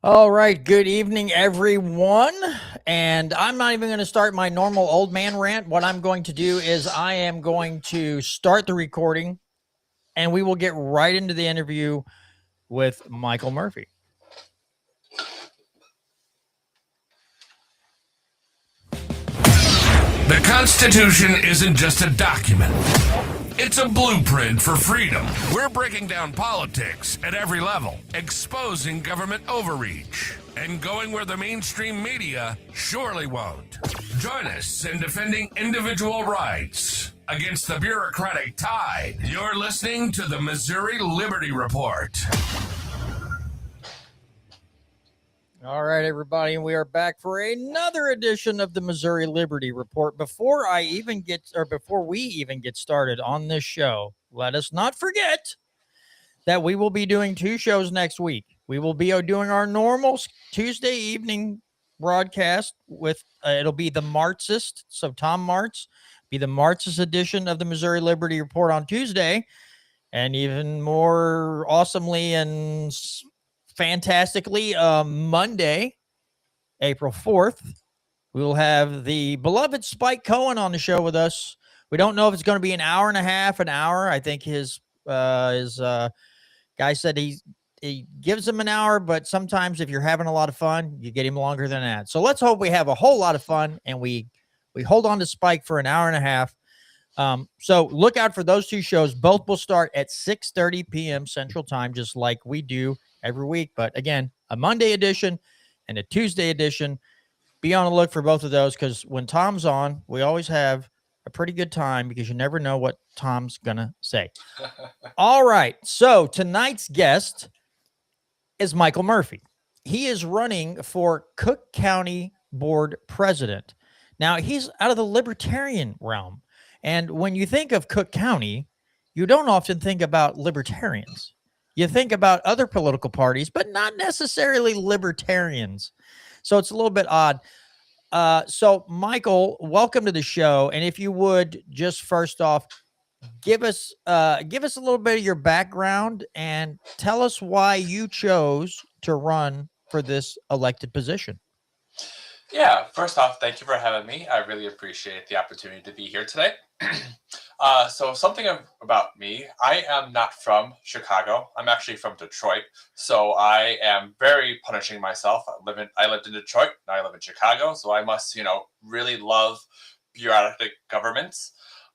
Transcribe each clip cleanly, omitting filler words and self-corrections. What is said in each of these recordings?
All right, good evening, everyone. And I'm not even going to start my normal old man rant. What I'm going to do is I am going to start the recording and we will get right into the interview with Michael Murphy. The Constitution isn't just a document. It's a blueprint for freedom. We're breaking down politics at every level, exposing government overreach, and going where the mainstream media surely won't. Join us in defending individual rights against the bureaucratic tide. You're listening to the Missouri Liberty Report. All right, everybody, and we are back for another edition of the Missouri Liberty Report. Before we even get started on this show, let us not forget that we will be doing two shows next week. We will be doing our normal Tuesday evening broadcast with it'll be the Marxist, so Tom Martz be the Marxist edition of the Missouri Liberty Report on Tuesday, and even more awesomely and fantastically, Monday, April 4th, we will have the beloved Spike Cohen on the show with us. We don't know if it's going to be an hour and a half, an hour. I think his guy said he gives him an hour, but sometimes if you're having a lot of fun, you get him longer than that. So let's hope we have a whole lot of fun and we hold on to Spike for an hour and a half. So look out for those two shows. Both will start at 6:30 p.m. Central Time, just like we do every week. But again, a Monday edition and a Tuesday edition. Be on the look for both of those because when Tom's on, we always have a pretty good time because you never know what Tom's going to say. All right. So tonight's guest is Michael Murphy. He is running for Cook County Board President. Now, he's out of the Libertarian realm. And when you think of Cook County, you don't often think about libertarians. You think about other political parties, but not necessarily libertarians. So it's a little bit odd. So, Michael, welcome to the show. And if you would just first off, give us a little bit of your background and tell us why you chose to run for this elected position. Yeah, first off, thank you for having me. I really appreciate the opportunity to be here today. So something about me, I am not from Chicago. I'm actually from Detroit. So I am very punishing myself. I lived in Detroit, now I live in Chicago. So I must, really love bureaucratic governments.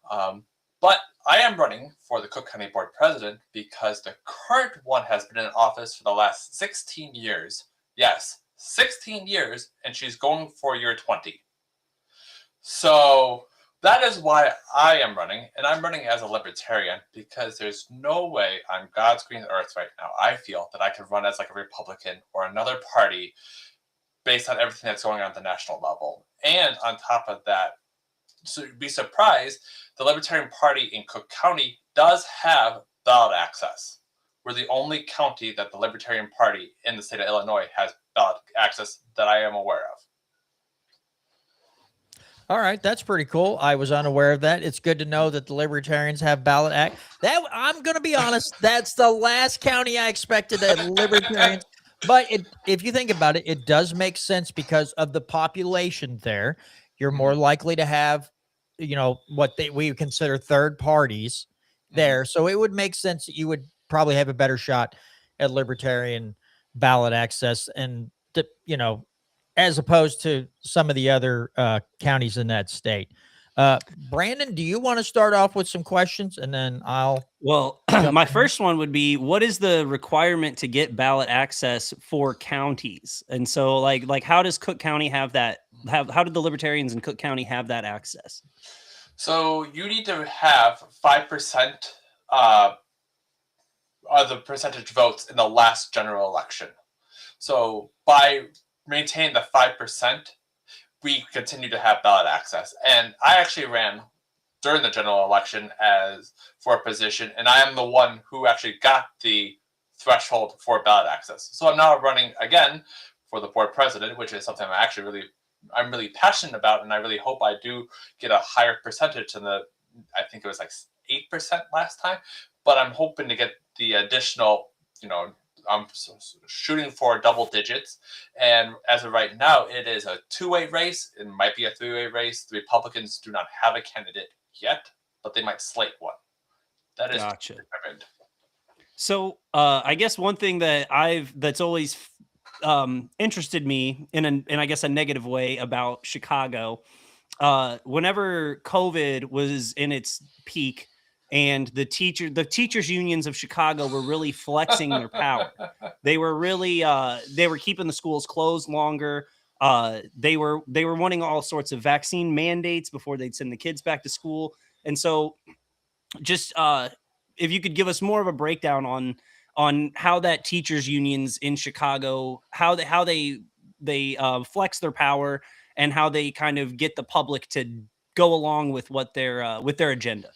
But I am running for the Cook County Board President because the current one has been in office for the last 16 years. Yes, 16 years, and she's going for year 20. So that is why I am running, and I'm running as a libertarian because there's no way on God's green earth right now, I feel, that I could run as like a Republican or another party based on everything that's going on at the national level. And on top of that, so you'd be surprised, the Libertarian Party in Cook County does have ballot access. We're the only county that the Libertarian Party in the state of Illinois has ballot access that I am aware of. All right, that's pretty cool. I was unaware of that. It's good to know that the Libertarians have ballot act. That I'm going to be honest, that's the last county I expected that Libertarians. But if you think about it, it does make sense because of the population there. You're more likely to have, what we consider third parties there. So it would make sense that you would probably have a better shot at Libertarian ballot access and, as opposed to some of the other counties in that state. Brandon, do you want to start off with some questions and then I'll... Well, my first one would be, what is the requirement to get ballot access for counties? And so like how does Cook County have that? How did the Libertarians in Cook County have that access? So you need to have 5% of the percentage votes in the last general election. So by maintaining the 5%, we continue to have ballot access. And I actually ran during the general election for a position, and I am the one who actually got the threshold for ballot access. So I'm now running again for the board president, which is something I'm really passionate about, and I really hope I do get a higher percentage than I think it was like 8% last time, but I'm hoping to get the additional, shooting for double digits. And as of right now, it is a two-way race. It might be a three-way race. The Republicans do not have a candidate yet, but they might slate one. That is Gotcha. determined. So I guess one thing that's always interested me in I guess a negative way about Chicago, whenever COVID was in its peak and the teachers unions of Chicago were really flexing their power. They were really they were keeping the schools closed longer. They were wanting all sorts of vaccine mandates before they'd send the kids back to school. And so just if you could give us more of a breakdown on how that teachers unions in Chicago, how they flex their power and how they kind of get the public to go along with what their agenda.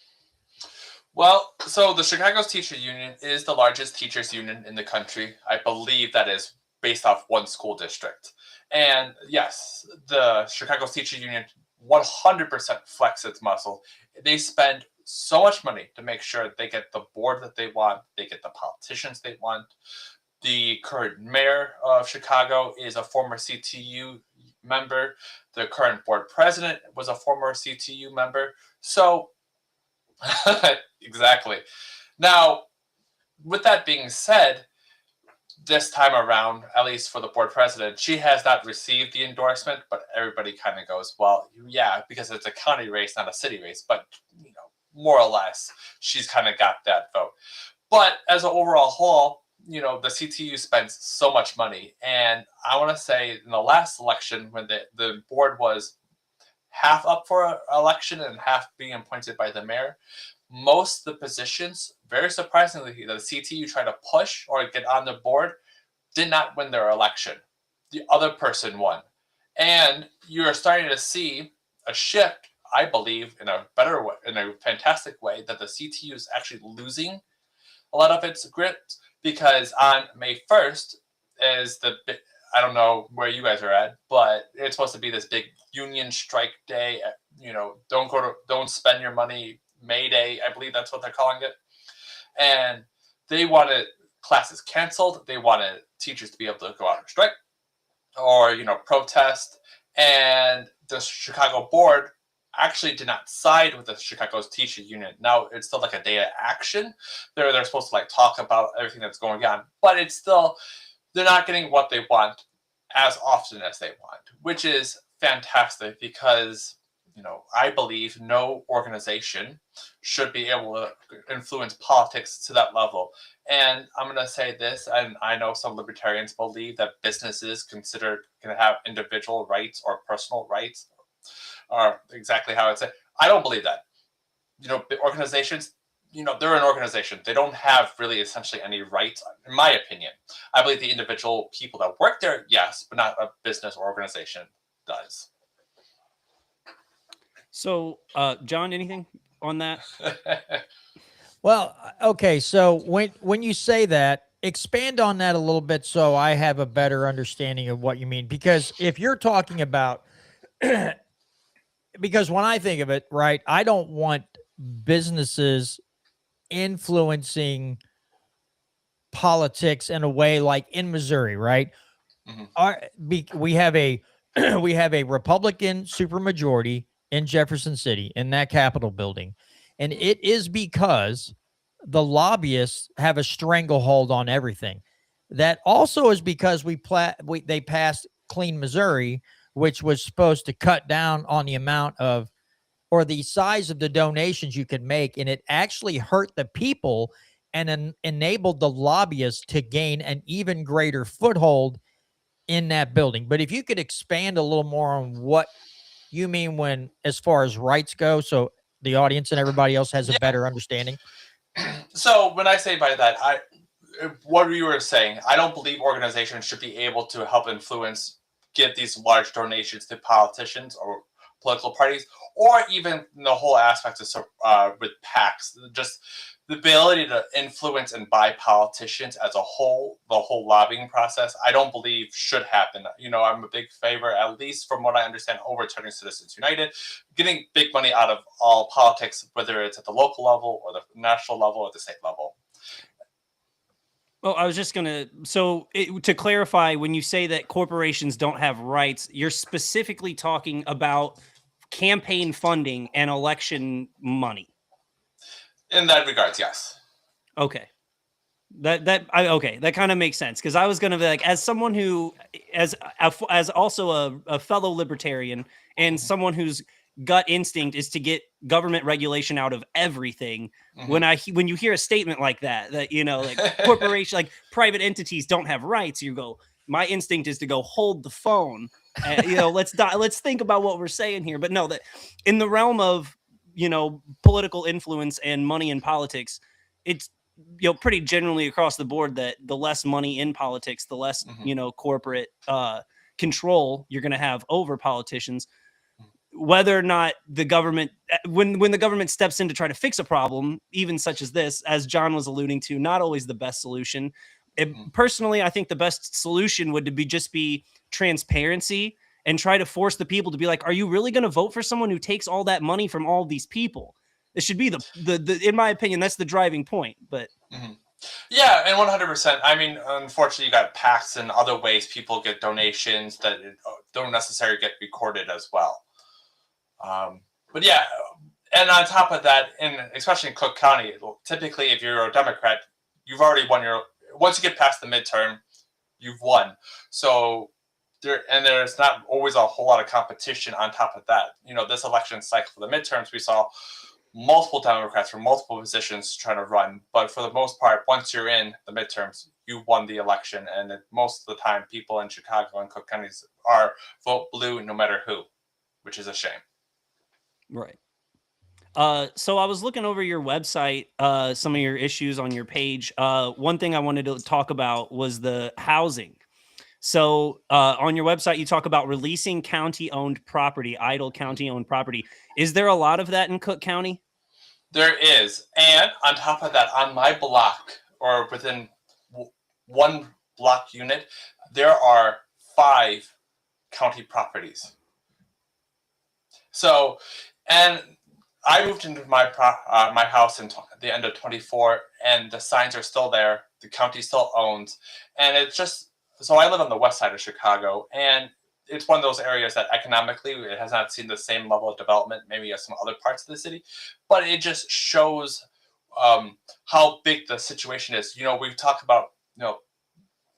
Well, so the Chicago's teacher union is the largest teachers union in the country. I believe that is based off one school district. And yes, the Chicago's teacher union 100% flex its muscle. They spend so much money to make sure they get the board that they want, they get the politicians they want. The current mayor of Chicago is a former CTU member. The current board president was a former CTU member. So, exactly. Now, with that being said, this time around, at least for the board president, she has not received the endorsement, but everybody kind of goes, well, yeah, because it's a county race, not a city race, but, you know, more or less, she's kind of got that vote. But as an overall whole, you know, the CTU spends so much money. And I want to say in the last election, when the board was half up for election and half being appointed by the mayor, most of the positions, very surprisingly, the CTU tried to push or get on the board, did not win their election. The other person won. And you're starting to see a shift, I believe, in a better way, in a fantastic way, that the CTU is actually losing a lot of its grip, because on May 1st is I don't know where you guys are at, but it's supposed to be this big union strike day. You know, don't spend your money, May Day, I believe that's what they're calling it. And they wanted classes canceled. They wanted teachers to be able to go out and strike or, you know, protest. And the Chicago board actually did not side with the Chicago's teacher union. Now it's still like a day of action. They're supposed to like talk about everything that's going on, but it's still, they're not getting what they want as often as they want, which is fantastic because, you know, I believe no organization should be able to influence politics to that level. And I'm going to say this, and I know some libertarians believe that businesses can have individual rights or personal rights, or exactly how I'd say. I don't believe that. You know, organizations, you know, they're an organization. They don't have really essentially any rights, in my opinion. I believe the individual people that work there, yes, but not a business or organization does. So, John, anything on that? Well, okay. So when you say that, expand on that a little bit so I have a better understanding of what you mean. Because if you're talking about, because when I think of it, right, I don't want businesses influencing politics in a way like in Missouri, right? Mm-hmm. We have a we have a Republican supermajority in Jefferson City in that Capitol building, and it is because the lobbyists have a stranglehold on everything. That also is because they passed Clean Missouri, which was supposed to cut down on the amount of or the size of the donations you could make, and it actually hurt the people and enabled the lobbyists to gain an even greater foothold in that building. But if you could expand a little more on what you mean when, as far as rights go, so the audience and everybody else has a better understanding. So when I say by that, what you were saying, I don't believe organizations should be able to help influence, give these large donations to politicians or political parties, or even the whole aspect of with PACs, just the ability to influence and buy politicians as a whole, the whole lobbying process, I don't believe should happen. You know, I'm a big favor, at least from what I understand, overturning Citizens United, getting big money out of all politics, whether it's at the local level or the national level or the state level. Oh, I was just gonna. So to clarify, when you say that corporations don't have rights, you're specifically talking about campaign funding and election money. In that regards, yes. Okay. Okay, that kind of makes sense, because I was going to be like, as someone who as also a fellow libertarian and someone whose gut instinct is to get government regulation out of everything. Mhm. When you hear a statement like that like corporation, like private entities don't have rights, you go, my instinct is to go hold the phone. Let's think about what we're saying here. But no, that in the realm of political influence and money in politics, it's pretty generally across the board that the less money in politics, the less Mhm. corporate control you're going to have over politicians. Whether or not the government, when the government steps in to try to fix a problem, even such as this, as John was alluding to, not always the best solution. Mhm. Personally, I think the best solution would be transparency, and try to force the people to be like, are you really going to vote for someone who takes all that money from all these people? It should be the in my opinion, that's the driving point. But Mhm. Yeah, and 100%. I mean, unfortunately, you got PACs and other ways people get donations that don't necessarily get recorded as well. But yeah, and on top of that, especially in Cook County, typically if you're a Democrat, you've already won your. Once you get past the midterm, you've won. So there's not always a whole lot of competition on top of that. This election cycle for the midterms, we saw multiple Democrats from multiple positions trying to run. But for the most part, once you're in the midterms, you won the election. And most of the time, people in Chicago and Cook counties are vote blue no matter who, which is a shame. right. So I was looking over your website, some of your issues on your page. One thing I wanted to talk about was the housing. So on your website, you talk about releasing county-owned property, idle county-owned property. Is there a lot of that in Cook County? There is. And on top of that, on my block, or within one block unit, there are 5 county properties. So, and I moved into my house in the end of 24, and the signs are still there. The county still owns, and it's just so I live on the west side of Chicago, and it's one of those areas that economically it has not seen the same level of development maybe as some other parts of the city, but it just shows how big the situation is. We've talked about a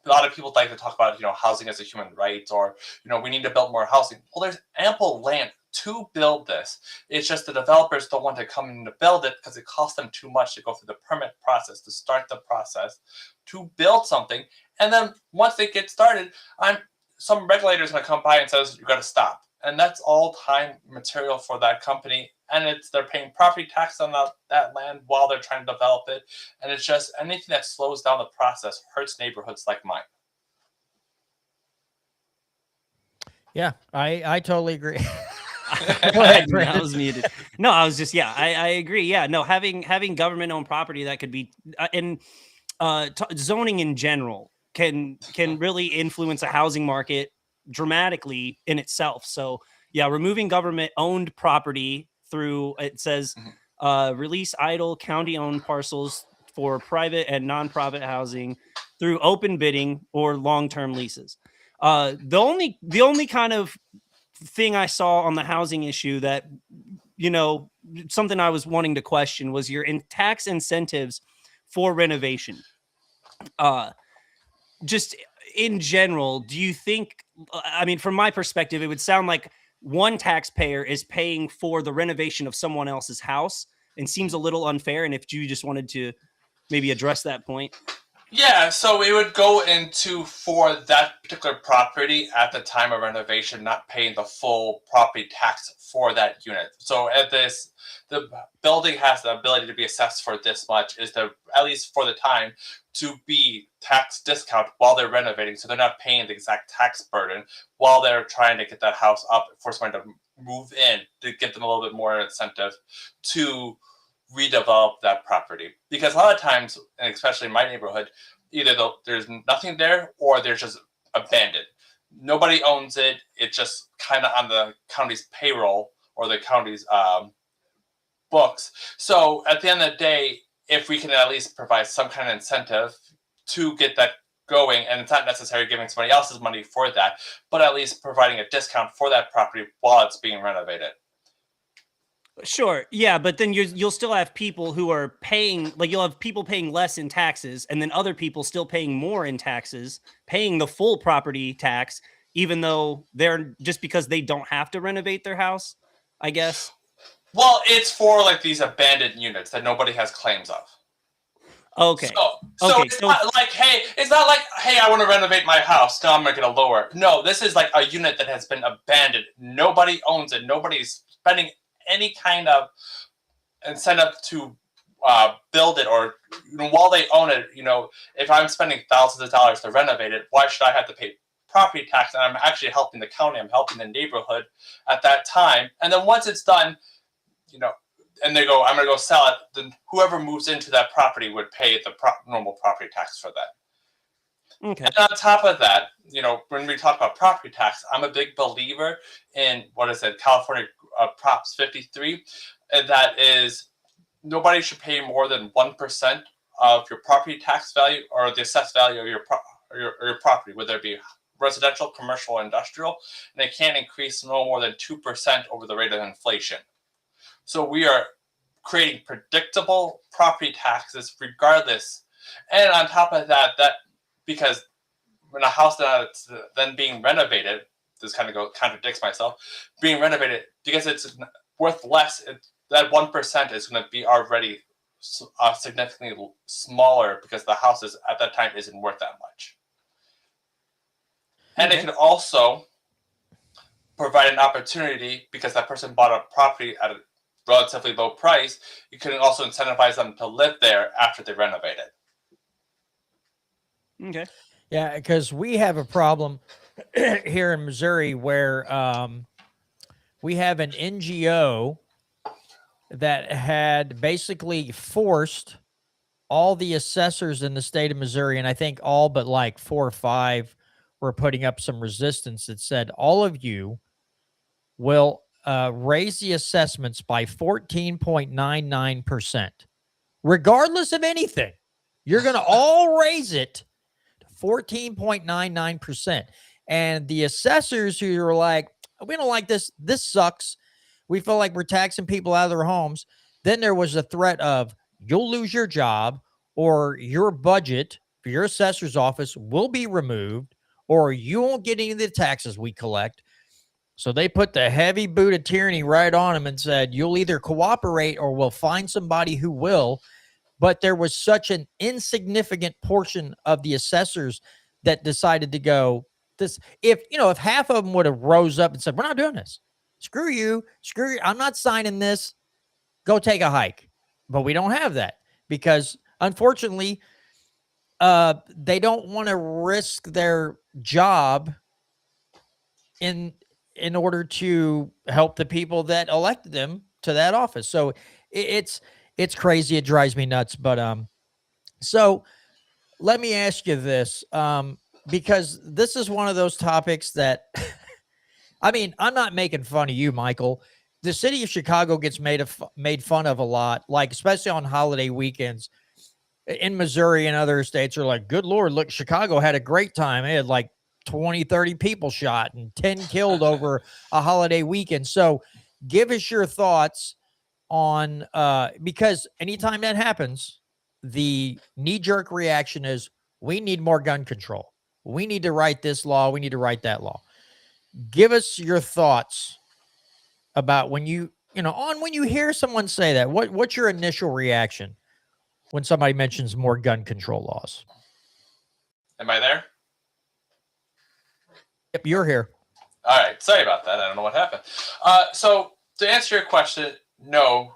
lot of people like to talk about housing as a human right, or we need to build more housing. Well, there's ample land to build this. It's just the developers don't want to come in to build it because it costs them too much to go through the permit process, to start the process, to build something. And then once they get started, some regulator's going to come by and says, you got to stop. And that's all time material for that company. And they're paying property tax on that land while they're trying to develop it. And it's just anything that slows down the process hurts neighborhoods like mine. Yeah, I totally agree. Go ahead, I was muted. No, I was just, I agree. Yeah, no, having government owned property that could be zoning in general can really influence a housing market dramatically in itself. So yeah, removing government owned property through, it says, release idle county owned parcels for private and non-profit housing through open bidding or long-term leases. The only kind of thing I saw on the housing issue that, something I was wanting to question was your tax incentives for renovation. Just in general, do you think, I mean, from my perspective, it would sound like one taxpayer is paying for the renovation of someone else's house, and seems a little unfair. And if you just wanted to maybe address that point. Yeah, so it would go into, for that particular property at the time of renovation, not paying the full property tax for that unit. So the building has the ability to be assessed for this much, at least for the time, to be tax discount while they're renovating. So they're not paying the exact tax burden while they're trying to get that house up for someone to move in, to give them a little bit more incentive to redevelop that property. Because a lot of times, and especially in my neighborhood, either there's nothing there or they're just abandoned. Nobody owns it. It's just kind of on the county's payroll or the county's books. So at the end of the day, if we can at least provide some kind of incentive to get that going, and it's not necessarily giving somebody else's money for that, but at least providing a discount for that property while it's being renovated. Sure. Yeah, but then you'll still have people who are paying, like you'll have people paying less in taxes, and then other people still paying more in taxes, paying the full property tax, even though they're just because they don't have to renovate their house, I guess. Well, it's for like these abandoned units that nobody has claims of. Okay. So Okay, it's not like, hey, I want to renovate my house. Now I'm going to lower. No, this is like a unit that has been abandoned. Nobody owns it. Nobody's spending any kind of incentive to build it, or while they own it. If I'm spending thousands of dollars to renovate it, why should I have to pay property tax? And I'm actually helping the county. I'm helping the neighborhood at that time. And then once it's done, and they go, I'm going to go sell it, then whoever moves into that property would pay the normal property tax for that. Okay. And on top of that, when we talk about property tax, I'm a big believer in, California Props 53. And that is, nobody should pay more than 1% of your property tax value or the assessed value of your property, whether it be residential, commercial, or industrial. And they can't increase no more than 2% over the rate of inflation. So we are creating predictable property taxes regardless. And on top of that, because when a house that's then being renovated, this kind of contradicts myself, being renovated, because it's worth less, that 1% is going to be already significantly smaller because the house at that time isn't worth that much. And it can also provide an opportunity, because that person bought a property at a relatively low price, you can also incentivize them to live there after they renovate it. Okay. Yeah, because we have a problem here in Missouri where we have an NGO that had basically forced all the assessors in the state of Missouri, and I think all but like 4 or 5 were putting up some resistance that said, all of you will raise the assessments by 14.99%, regardless of anything. You're going to all raise it to 14.99%. And the assessors who are like, we don't like this. This sucks. We feel like we're taxing people out of their homes. Then there was a threat of, you'll lose your job, or your budget for your assessor's office will be removed, or you won't get any of the taxes we collect. So they put the heavy boot of tyranny right on him and said, you'll either cooperate or we'll find somebody who will. But there was such an insignificant portion of the assessors that decided to go this. If half of them would have rose up and said, we're not doing this. Screw you. I'm not signing this. Go take a hike. But we don't have that because, unfortunately, they don't want to risk their job in order to help the people that elected them to that office. So it's crazy. It drives me nuts. But so let me ask you this, because this is one of those topics that, I mean, I'm not making fun of you, Michael. The city of Chicago gets made fun of a lot, like especially on holiday weekends. In Missouri and other states are like, good Lord, look, Chicago had a great time. They had like 20, 30 people shot and 10 killed over a holiday weekend. So give us your thoughts on, because anytime that happens, the knee-jerk reaction is, we need more gun control. We need to write this law. We need to write that law. Give us your thoughts about when you hear someone say that. What's your initial reaction when somebody mentions more gun control laws? Am I there? Yep, you're here. All right. Sorry about that. I don't know what happened. So to answer your question, no,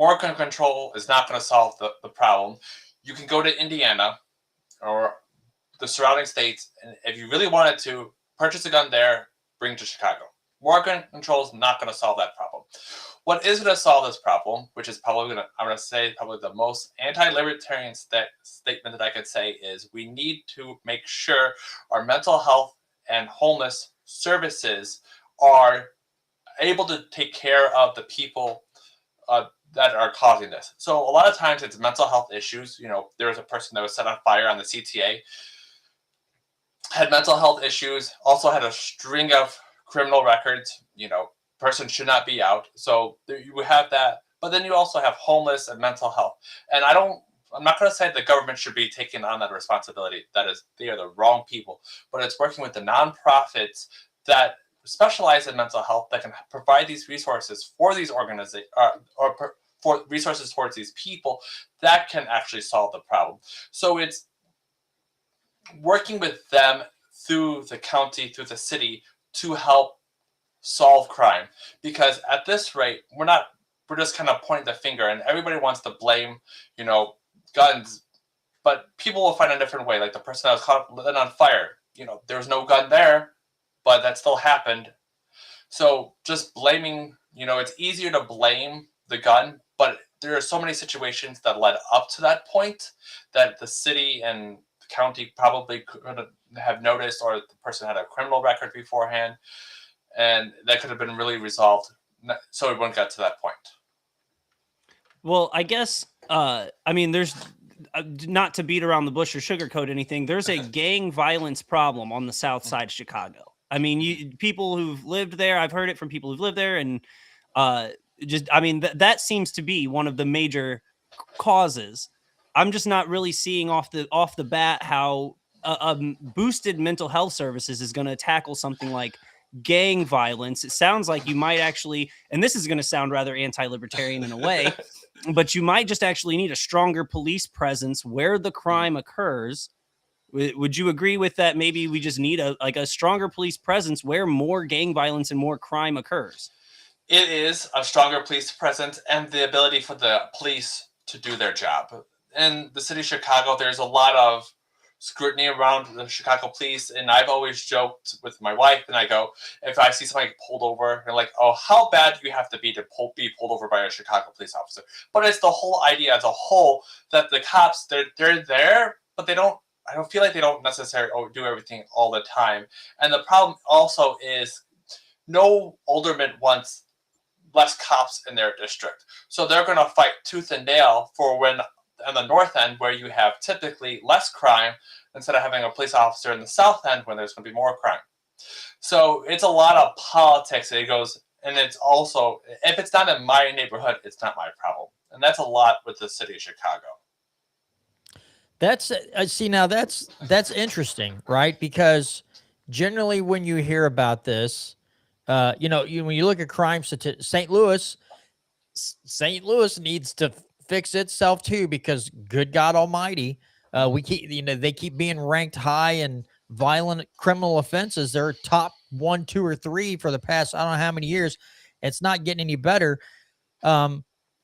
more gun control is not going to solve the problem. You can go to Indiana or the surrounding states, and if you really wanted to purchase a gun there, bring it to Chicago. More gun control is not going to solve that problem. What is going to solve this problem, which is probably probably the most anti-libertarian statement that I could say, is we need to make sure our mental health and homeless services are able to take care of the people that are causing this. So a lot of times it's mental health issues. There was a person that was set on fire on the CTA, had mental health issues, also had a string of criminal records. Person should not be out. So you have that. But then you also have homeless and mental health. And I'm not going to say the government should be taking on that responsibility. They are the wrong people. But it's working with the nonprofits that specialize in mental health that can provide these resources for these organizations for resources towards these people that can actually solve the problem. So it's working with them through the county, through the city, to help solve crime. Because at this rate, we're just kind of pointing the finger, and everybody wants to blame, guns, but people will find a different way. Like the person that was caught lit on fire, there was no gun there, but that still happened. So just blaming, it's easier to blame the gun, but there are so many situations that led up to that point that the city and the county probably could have noticed, or the person had a criminal record beforehand, and that could have been really resolved so it wouldn't get to that point. Well, I guess, there's not to beat around the bush or sugarcoat anything. There's a gang violence problem on the south side of Chicago. People who've lived there, I've heard it from people who've lived there, and that seems to be one of the major causes. I'm just not really seeing off the bat how boosted mental health services is going to tackle something like gang violence. It sounds like you might actually, and this is going to sound rather anti-libertarian in a way, but you might just actually need a stronger police presence where the crime occurs. Would you agree with that? Maybe we just need a stronger police presence where more gang violence and more crime occurs. It is a stronger police presence and the ability for the police to do their job. In the city of Chicago, there's a lot of scrutiny around the Chicago police, and I've always joked with my wife, and I go, if I see somebody pulled over, and like, oh, how bad do you have to be pulled over by a Chicago police officer? But it's the whole idea as a whole that the cops, they're there, but I don't feel like they don't necessarily do everything all the time. And the problem also is no alderman wants less cops in their district. So they're going to fight tooth and nail for when on the north end, where you have typically less crime, instead of having a police officer in the south end when there's going to be more crime. So it's a lot of politics. It goes, and it's also, if it's not in my neighborhood, it's not my problem. And that's a lot with the city of Chicago. That's see, now that's interesting, right? Because generally when you hear about this, when you look at crime statistics, St. Louis needs to fix itself too, because good God Almighty, they keep being ranked high in violent criminal offenses. They're top 1, 2, or 3 for the past I don't know how many years. It's not getting any better.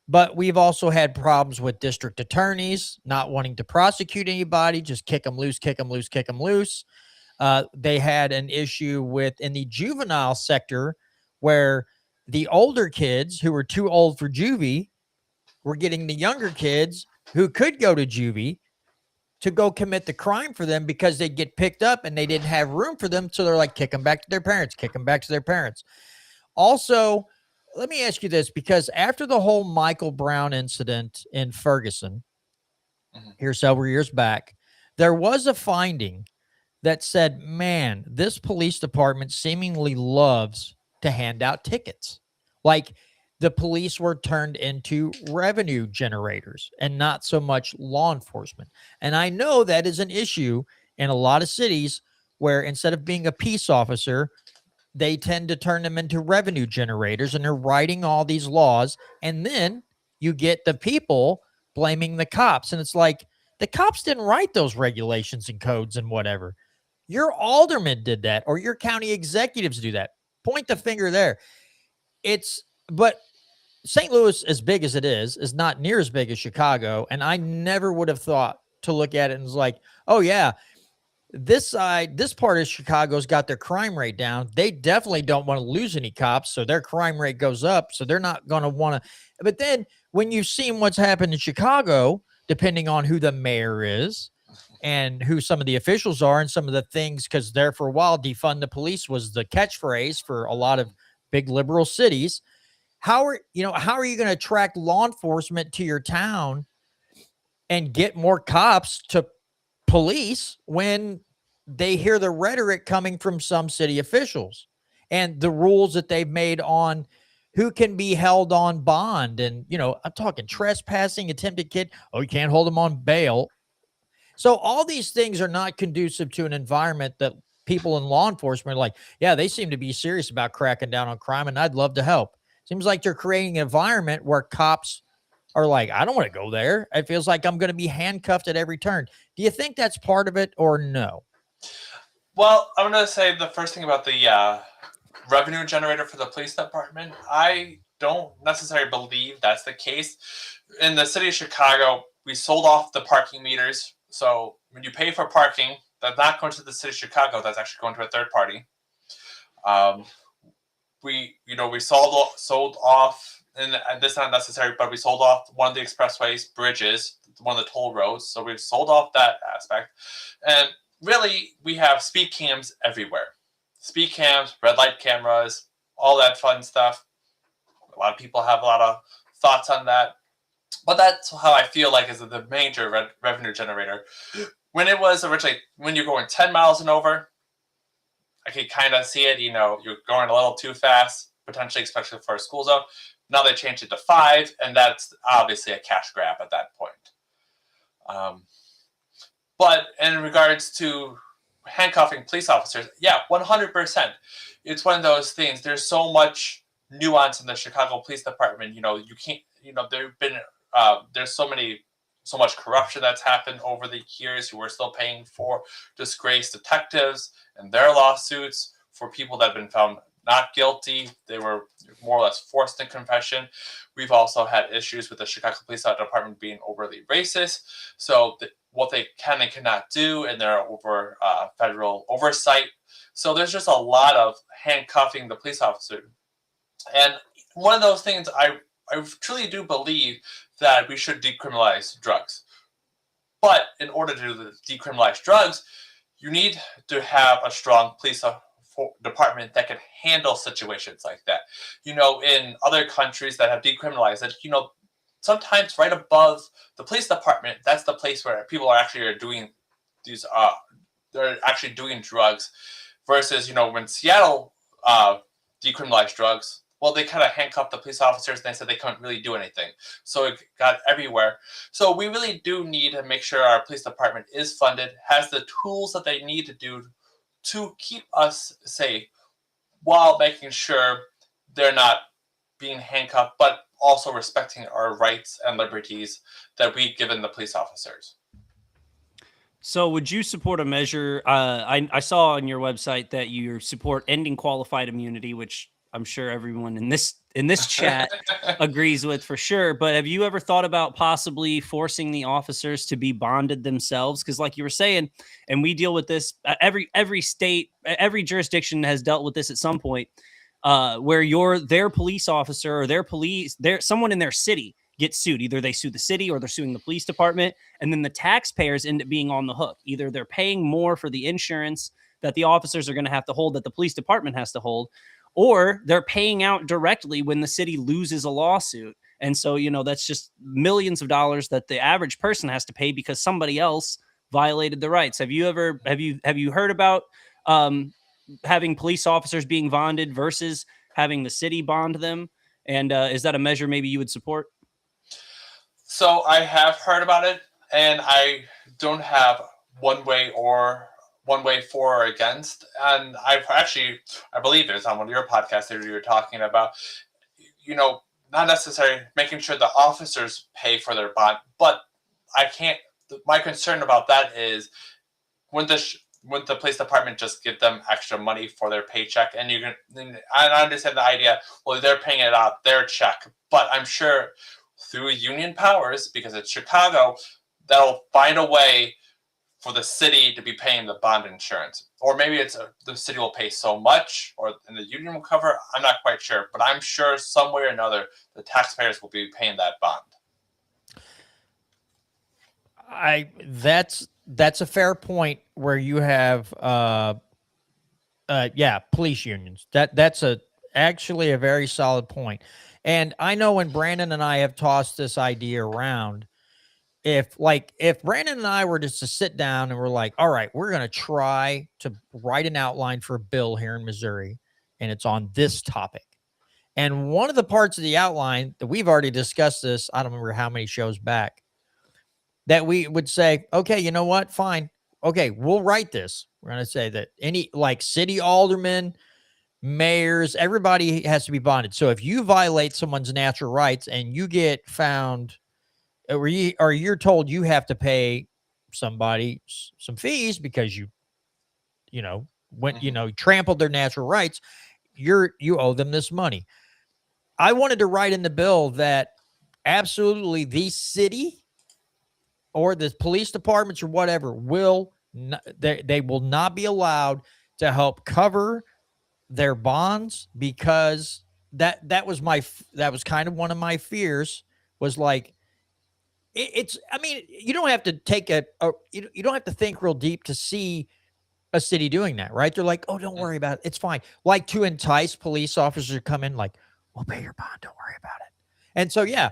But we've also had problems with district attorneys not wanting to prosecute anybody, just kick them loose, kick them loose, kick them loose. They had an issue in the juvenile sector where the older kids who were too old for juvie were getting the younger kids who could go to juvie to go commit the crime for them because they'd get picked up and they didn't have room for them. So they're like, kick them back to their parents, kick them back to their parents. Also, let me ask you this, because after the whole Michael Brown incident in Ferguson, here several years back, there was a finding that said, man, this police department seemingly loves to hand out tickets. Like the police were turned into revenue generators and not so much law enforcement. And I know that is an issue in a lot of cities where instead of being a peace officer, they tend to turn them into revenue generators, and they're writing all these laws. And then you get the people blaming the cops. And it's like, the cops didn't write those regulations and codes and whatever. Your alderman did that, or your county executives do that. Point the finger there. But St. Louis, as big as it is not near as big as Chicago. And I never would have thought to look at it and was like, oh yeah, this part of Chicago's got their crime rate down. They definitely don't want to lose any cops, so their crime rate goes up. So they're not going to want to. But then when you've seen what's happened in Chicago, depending on who the mayor is and who some of the officials are and some of the things, because there for a while, defund the police was the catchphrase for a lot of big liberal cities. how are you going to attract law enforcement to your town and get more cops to police when they hear the rhetoric coming from some city officials and the rules that they've made on who can be held on bond? And, I'm talking trespassing, attempted kid. Oh, you can't hold them on bail. So all these things are not conducive to an environment that people in law enforcement are like, yeah, they seem to be serious about cracking down on crime, and I'd love to help. Seems like they're creating an environment where cops are like, I don't want to go there. It feels like I'm going to be handcuffed at every turn. Do you think that's part of it or no? Well, I'm going to say the first thing about the revenue generator for the police department. I don't necessarily believe that's the case. In the city of Chicago, we sold off the parking meters. So when you pay for parking, that's not going to the city of Chicago. That's actually going to a third party. We sold off, and this is not necessary, but we sold off one of the expressways, bridges, one of the toll roads. So we've sold off that aspect. And really, we have speed cams everywhere. Speed cams, red light cameras, all that fun stuff. A lot of people have a lot of thoughts on that. But that's how I feel like is the major revenue generator. When it was originally, when you're going 10 miles and over, I could kind of see it, you're going a little too fast, potentially, especially for a school zone. Now they changed it to 5, and that's obviously a cash grab at that point. But in regards to handcuffing police officers, yeah, 100%. It's one of those things. There's so much nuance in the Chicago Police Department. You can't, there've been, there's so much corruption that's happened over the years who are still paying for disgraced detectives and their lawsuits for people that have been found not guilty. They were more or less forced in confession. We've also had issues with the Chicago Police Department being overly racist. So what they can and cannot do, and they're over federal oversight. So there's just a lot of handcuffing the police officer. And one of those things, I truly do believe that we should decriminalize drugs. But in order to decriminalize drugs, you need to have a strong police department that can handle situations like that. In other countries that have decriminalized it, sometimes right above the police department, that's the place where people are actually doing these, they're actually doing drugs. Versus, when Seattle decriminalized drugs, well, they kind of handcuffed the police officers and they said they couldn't really do anything. So it got everywhere. So we really do need to make sure our police department is funded, has the tools that they need to do to keep us safe while making sure they're not being handcuffed, but also respecting our rights and liberties that we've given the police officers. So would you support a measure? I saw on your website that you support ending qualified immunity, which I'm sure everyone in this chat agrees with for sure. But have you ever thought about possibly forcing the officers to be bonded themselves? Because like you were saying, and we deal with this, every state, every jurisdiction has dealt with this at some point, where their police officer or someone in their city gets sued. Either they sue the city or they're suing the police department. And then the taxpayers end up being on the hook. Either they're paying more for the insurance that the officers are going to have to hold, that the police department has to hold, or they're paying out directly when the city loses a lawsuit. And so, that's just millions of dollars that the average person has to pay because somebody else violated the rights. Have you heard about having police officers being bonded versus having the city bond them? And is that a measure maybe you would support? So I have heard about it, and I don't have one way for or against. And I believe it was on one of your podcasts that you were talking about, not necessarily making sure the officers pay for their bond, but my concern about that is when the police department just give them extra money for their paycheck, and I understand the idea, well, they're paying it out their check, but I'm sure through union powers, because it's Chicago, they'll find a way for the city to be paying the bond insurance. Or maybe the city will pay so much, and the union will cover. I'm not quite sure, but I'm sure some way or another, the taxpayers will be paying that bond. That's a fair point where you have, police unions. That's actually a very solid point. And I know when Brandon and I have tossed this idea around, if Brandon and I were just to sit down and we're like, all right, we're going to try to write an outline for a bill here in Missouri, and it's on this topic. And one of the parts of the outline that we've already discussed this, I don't remember how many shows back, that we would say, okay, you know what? Fine. Okay, we'll write this. We're going to say that any like city aldermen, mayors, everybody has to be bonded. So if you violate someone's natural rights and you get found, or you're told you have to pay somebody some fees because you trampled their natural rights, you owe them this money. I wanted to write in the bill that absolutely the city or the police departments or whatever they will not be allowed to help cover their bonds, because that was kind of one of my fears, was like, I mean, you don't have to take you don't have to think real deep to see a city doing that, right? They're like, oh, don't worry about it. It's fine. Like, to entice police officers to come in, like, we'll pay your bond. Don't worry about it. And so, yeah,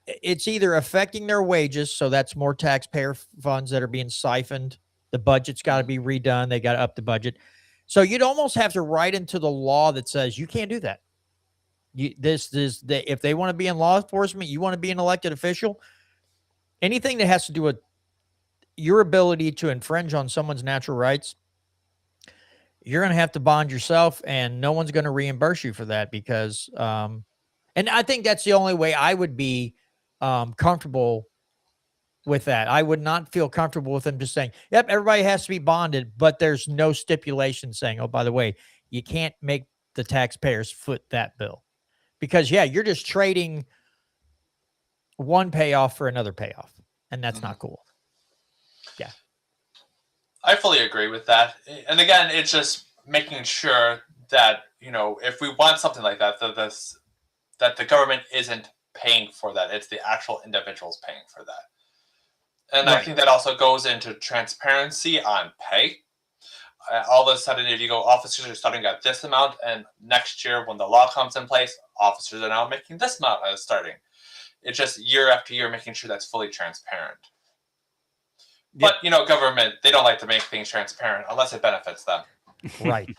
it's either affecting their wages. So that's more taxpayer funds that are being siphoned. The budget's got to be redone. They got to up the budget. So you'd almost have to write into the law that says you can't do that. If they want to be in law enforcement, you want to be an elected official, anything that has to do with your ability to infringe on someone's natural rights, you're going to have to bond yourself, and no one's going to reimburse you for that, because, and I think that's the only way I would be comfortable with that. I would not feel comfortable with them just saying, yep, everybody has to be bonded, but there's no stipulation saying, oh, by the way, you can't make the taxpayers foot that bill, because you're just trading one payoff for another payoff, and that's not cool. Yeah. I fully agree with that. And again, it's just making sure that, if we want something like that, that the government isn't paying for that. It's the actual individuals paying for that. And right. I think that also goes into transparency on pay. All of a sudden, if you go, officers are starting at this amount, and next year when the law comes in place, officers are now making this amount as starting. It's just year after year making sure that's fully transparent. But, government, they don't like to make things transparent unless it benefits them. Right.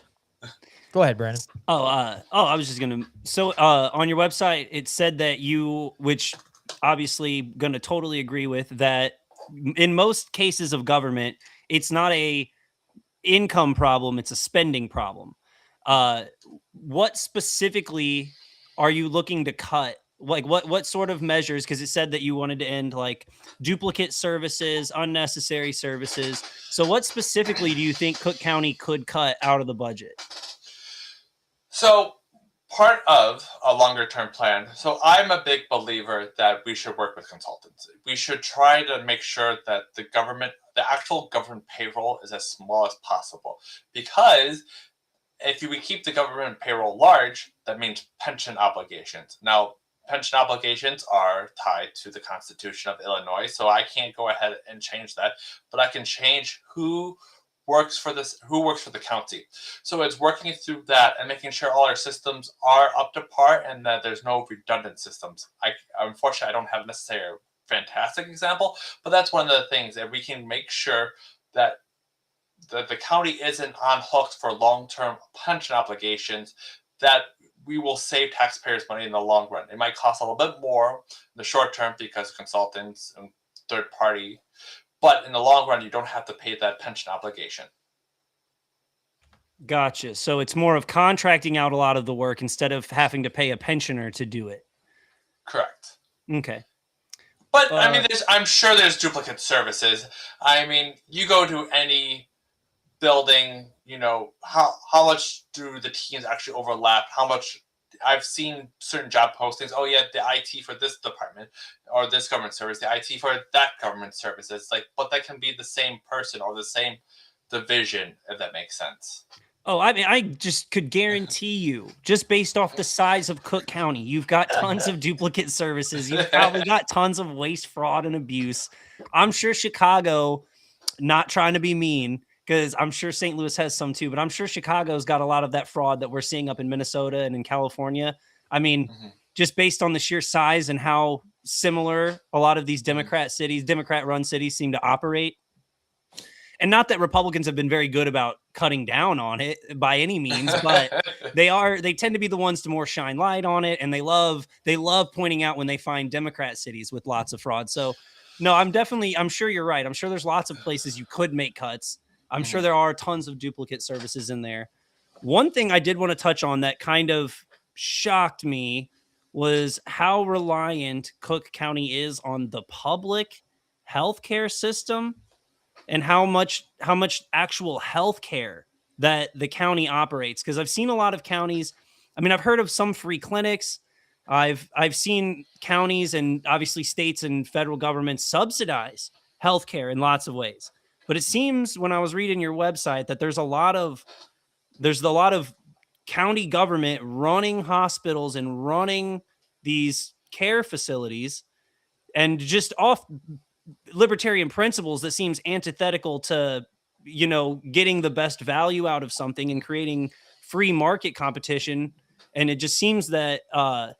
Go ahead, Brandon. I was just going to... So on your website, it said that which obviously going to totally agree with, that in most cases of government, it's not a income problem, it's a spending problem. What specifically are you looking to cut? Like what sort of measures? Because it said that you wanted to end like duplicate services, unnecessary services. So what specifically do you think Cook County could cut out of the budget? So part of a longer term plan. So I'm a big believer that we should work with consultants. We should try to make sure that the actual government payroll is as small as possible, because if we keep the government payroll large, that means pension obligations. Now, pension obligations are tied to the Constitution of Illinois, so I can't go ahead and change that, but I can change who works for the county. So it's working through that and making sure all our systems are up to par and that there's no redundant systems. Unfortunately, I don't have necessarily a fantastic example, but that's one of the things that we can make sure that the county isn't on hooks for long-term pension obligations, that we will save taxpayers money in the long run. It might cost a little bit more in the short term because consultants and third party, but in the long run, you don't have to pay that pension obligation. Gotcha. So it's more of contracting out a lot of the work instead of having to pay a pensioner to do it. Correct. Okay. But I mean, I'm sure there's duplicate services. I mean, you go to any building, how much do the teams actually overlap? How much? I've seen certain job postings. Oh yeah, the IT for this department or this government service, the IT for that government service. It's like, but that can be the same person or the same division, if that makes sense. Oh, I mean, I just could guarantee you, just based off the size of Cook County, you've got tons of duplicate services. You've probably got tons of waste, fraud, and abuse. I'm sure Chicago, not trying to be mean, because I'm sure St. Louis has some too, but I'm sure Chicago's got a lot of that fraud that we're seeing up in Minnesota and in California. I mean, just based on the sheer size and how similar a lot of these Democrat-run cities seem to operate. And not that Republicans have been very good about cutting down on it by any means, but they tend to be the ones to more shine light on it. And they love pointing out when they find Democrat cities with lots of fraud. So no, I'm sure you're right. I'm sure there's lots of places you could make cuts. I'm sure there are tons of duplicate services in there. One thing I did want to touch on that kind of shocked me was how reliant Cook County is on the public healthcare system, and how much actual healthcare that the county operates. Because I've seen a lot of counties. I mean, I've heard of some free clinics. I've seen counties and obviously states and federal governments subsidize healthcare in lots of ways. But it seems when I was reading your website that there's a lot of county government running hospitals and running these care facilities, and just off libertarian principles that seems antithetical to, getting the best value out of something and creating free market competition. And it just seems that, I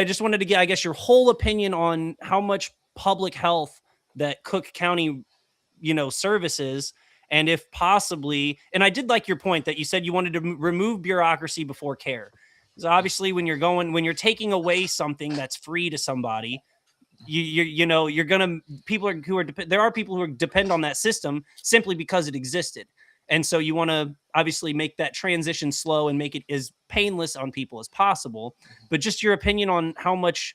just wanted to get, I guess, your whole opinion on how much public health that Cook County, services, and if possibly, and I did like your point that you said you wanted to remove bureaucracy before care. Because obviously when you're taking away something that's free to somebody, there are people who depend on that system simply because it existed. And so you want to obviously make that transition slow and make it as painless on people as possible. But just your opinion on how much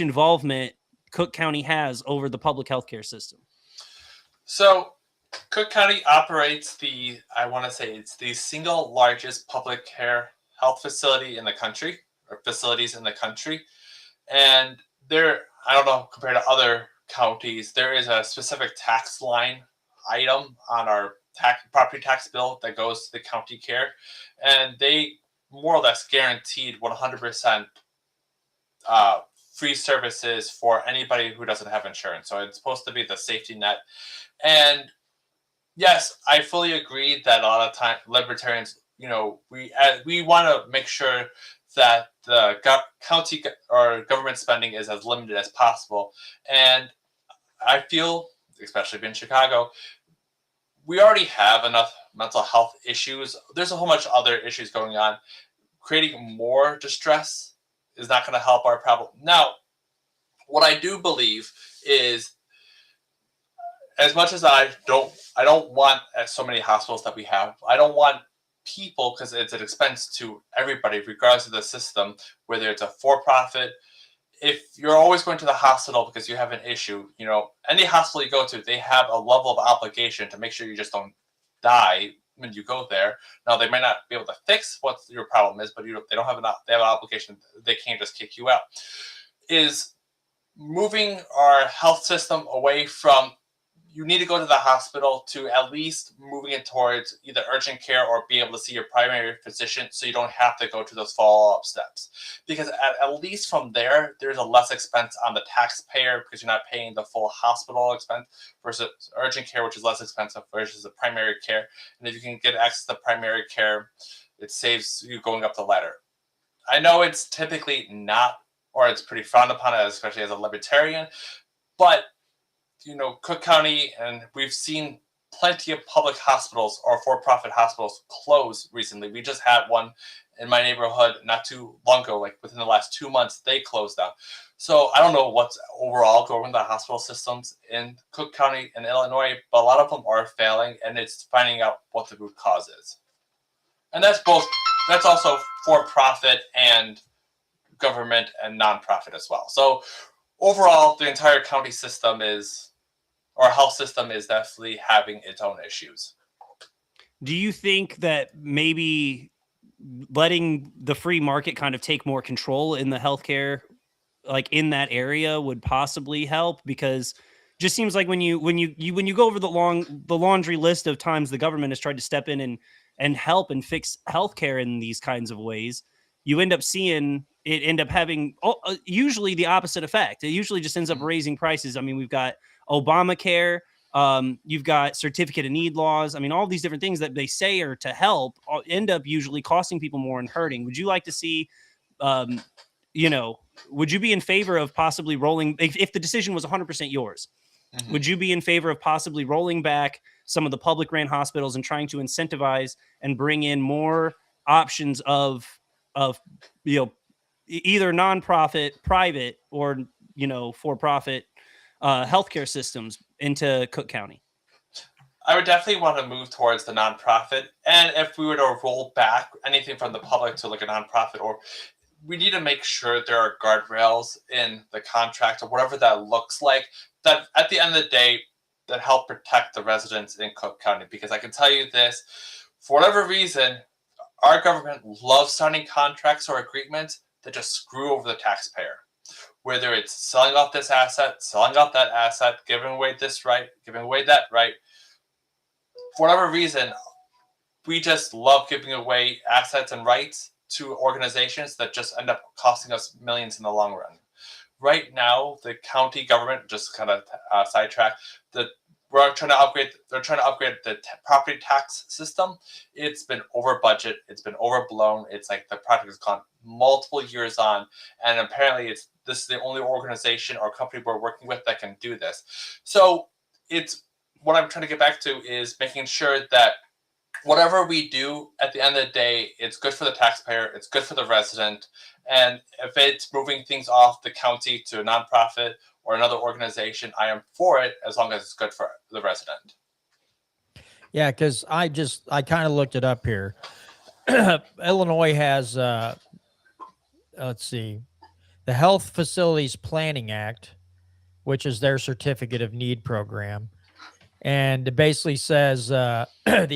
involvement Cook County has over the public healthcare system. So Cook County operates I want to say it's the single largest public care health facility in the country, or facilities in the country. And I don't know, compared to other counties, there is a specific tax line item on our property tax bill that goes to the county care. And they more or less guaranteed 100% free services for anybody who doesn't have insurance. So it's supposed to be the safety net. And yes, I fully agree that a lot of time libertarians, we want to make sure that the county or government spending is as limited as possible. And I feel, especially being in Chicago, we already have enough mental health issues. There's a whole bunch of other issues going on. Creating more distress is not going to help our problem. Now, what I do believe is, as much as I don't want so many hospitals that we have, I don't want people, because it's an expense to everybody, regardless of the system, whether it's a for-profit. If you're always going to the hospital because you have an issue, any hospital you go to, they have a level of obligation to make sure you just don't die when you go there. Now, they might not be able to fix what your problem is, but they have an obligation. They can't just kick you out. Is moving our health system away from, you need to go to the hospital, to at least moving it towards either urgent care or be able to see your primary physician, so you don't have to go to those follow-up steps. Because at least from there's a less expense on the taxpayer, because you're not paying the full hospital expense, versus urgent care, which is less expensive, versus the primary care. And if you can get access to primary care, it saves you going up the ladder. I know it's typically not, or it's pretty frowned upon, especially as a libertarian, but Cook County, and we've seen plenty of public hospitals or for-profit hospitals close recently. We just had one in my neighborhood not too long ago, like within the last 2 months, they closed down. So I don't know what's overall going with the hospital systems in Cook County and Illinois, but a lot of them are failing, and it's finding out what the root cause is. And that's also for-profit and government and nonprofit as well. So overall, the entire county system our health system is definitely having its own issues. Do you think that maybe letting the free market kind of take more control in the healthcare, like in that area, would possibly help? Because it just seems like when you go over the laundry list of times the government has tried to step in and help and fix healthcare in these kinds of ways, you end up seeing it end up having usually the opposite effect. It usually just ends up raising prices. I mean, we've got Obamacare, you've got certificate of need laws. I mean, all these different things that they say are to help end up usually costing people more and hurting. Would you like to see you know, would you be in favor of possibly rolling, if the decision was 100% yours, would you be in favor of possibly rolling back some of the public ran hospitals and trying to incentivize and bring in more options of, you know, either nonprofit, private, or, you know, for-profit healthcare systems into Cook County? I would definitely want to move towards the nonprofit. And if we were to roll back anything from the public to like a nonprofit, or we need to make sure there are guardrails in the contract or whatever that looks like, that at the end of the day, that help protect the residents in Cook County. Because I can tell you this, for whatever reason, our government loves signing contracts or agreements that just screw over the taxpayer. Whether it's selling off this asset, selling off that asset, giving away this right, giving away that right. For whatever reason, we just love giving away assets and rights to organizations that just end up costing us millions in the long run. Right now, the county government, just kind of sidetrack, they're trying to upgrade the property tax system. It's been over budget. It's been overblown. It's like the project has gone multiple years on, and apparently this is the only organization or company we're working with that can do this. So it's what I'm trying to get back to is making sure that whatever we do at the end of the day, it's good for the taxpayer, it's good for the resident. And if it's moving things off the county to a nonprofit or another organization, I am for it as long as it's good for the resident. Yeah, because I kind of looked it up here. Illinois has, let's see, the Health Facilities Planning Act, which is their Certificate of Need program. And it basically says the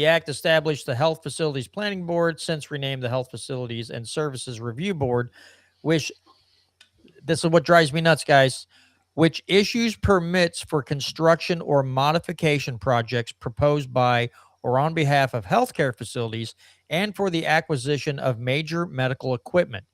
act established the Health Facilities Planning Board, since renamed the Health Facilities and Services Review Board, which, this is what drives me nuts, guys, which issues permits for construction or modification projects proposed by or on behalf of healthcare facilities and for the acquisition of major medical equipment.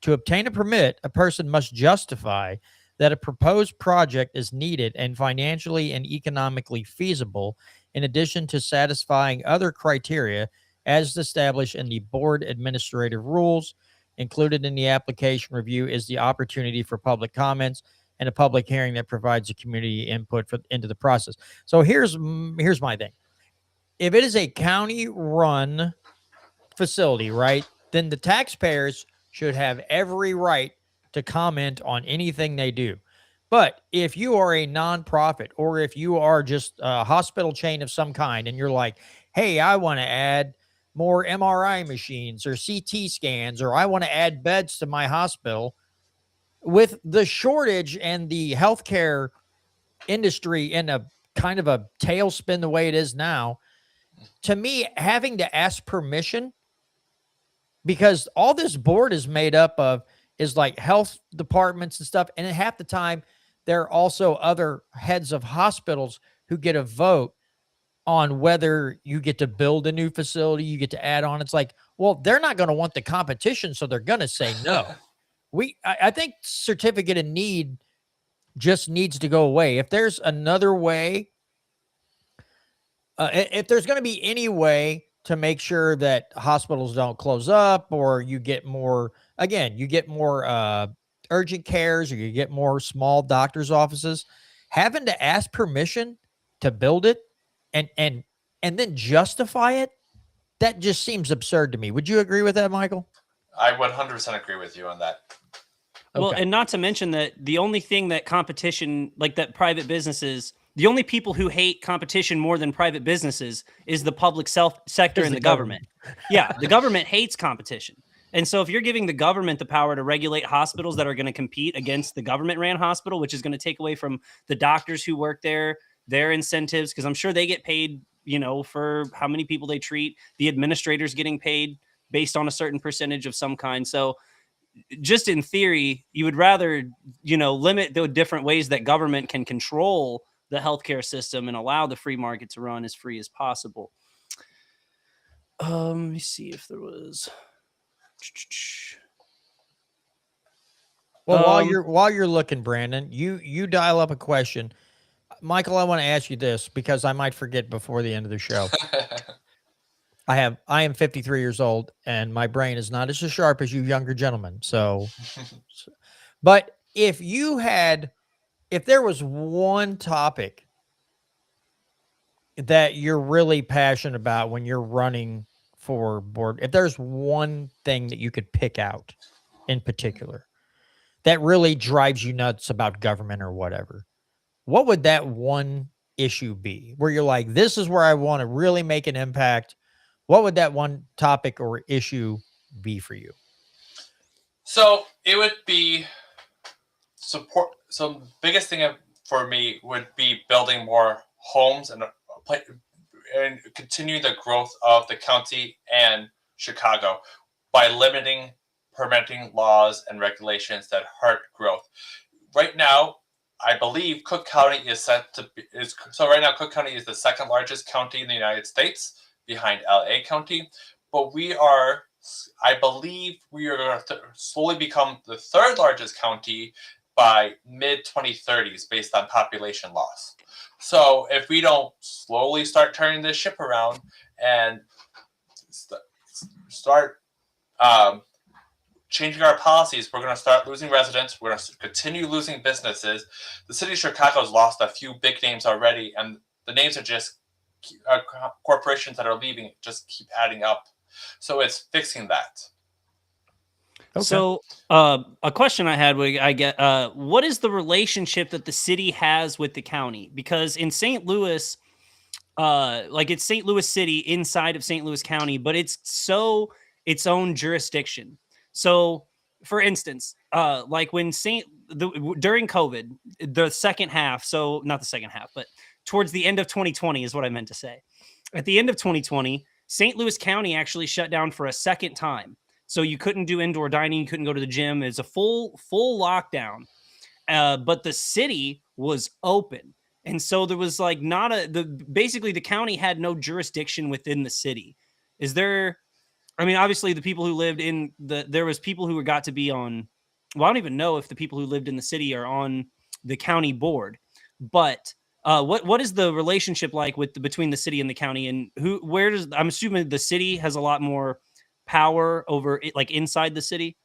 To obtain a permit, a person must justify that a proposed project is needed and financially and economically feasible, in addition to satisfying other criteria as established in the board administrative rules. Included in the application review is the opportunity for public comments and a public hearing that provides a community input into the process. So here's my thing. If it is a county-run facility, right, then the taxpayers should have every right to comment on anything they do. But if you are a nonprofit, or if you are just a hospital chain of some kind, and you're like, hey, I want to add more MRI machines or CT scans, or I want to add beds to my hospital, with the shortage and the healthcare industry in a kind of a tailspin the way it is now, to me, having to ask permission, because all this board is made up of is like health departments and stuff. And half the time, there are also other heads of hospitals who get a vote on whether you get to build a new facility, you get to add on. It's like, well, they're not going to want the competition, so they're going to say no. I think certificate of need just needs to go away. If there's another way, if there's going to be any way to make sure that hospitals don't close up, or you get more, again, you get more urgent cares, or you get more small doctors' offices, having to ask permission to build it and then justify it, that just seems absurd to me. Would you agree with that, Michael? I 100% agree with you on that. Well, and not to mention that the only thing that competition, like that private businesses, the only people who hate competition more than private businesses is the public sector and the government. Yeah, the government hates competition. And so if you're giving the government the power to regulate hospitals that are going to compete against the government-ran hospital, which is going to take away from the doctors who work there, their incentives, because I'm sure they get paid, you know, for how many people they treat, the administrators getting paid based on a certain percentage of some kind. So just in theory, you would rather, you know, limit the different ways that government can control the healthcare system and allow the free market to run as free as possible. Let me see if there was. Well, while you're looking, Brandon, you dial up a question. Michael, I want to ask you this because I might forget before the end of the show. I am 53 years old, and my brain is not as sharp as you younger gentlemen. So, but if there was one topic that you're really passionate about when you're running for board, if there's one thing that you could pick out in particular that really drives you nuts about government or whatever, what would that one issue be where you're like, this is where I want to really make an impact? What would that one topic or issue be for you? So it would be support. So the biggest thing for me would be building more homes and continue the growth of the county and Chicago by limiting permitting laws and regulations that hurt growth. Right now, I believe Cook County is set to be, so right now Cook County is the second largest county in the United States behind LA County, but I believe we are going to slowly become the third largest county by mid 2030s based on population loss. So if we don't slowly start turning this ship around and start changing our policies, we're going to start losing residents. We're going to continue losing businesses. The city of Chicago's lost a few big names already, and the names are just corporations that are leaving just keep adding up. So it's fixing that. Okay. So a question I had, what is the relationship that the city has with the county? Because in St. Louis, it's St. Louis City inside of St. Louis County, but it's its own jurisdiction. So, for instance, when during COVID, the second half, so not the second half, but towards the end of 2020 is what I meant to say. At the end of 2020, St. Louis County actually shut down for a second time. So you couldn't do indoor dining, you couldn't go to the gym. It's a full lockdown. But the city was open. And so there was basically the county had no jurisdiction within the city. Obviously the people who lived there was people who got to be on, well, I don't even know if the people who lived in the city are on the county board, but what is the relationship like between the city and the county, and I'm assuming the city has a lot more power over it, like inside the city?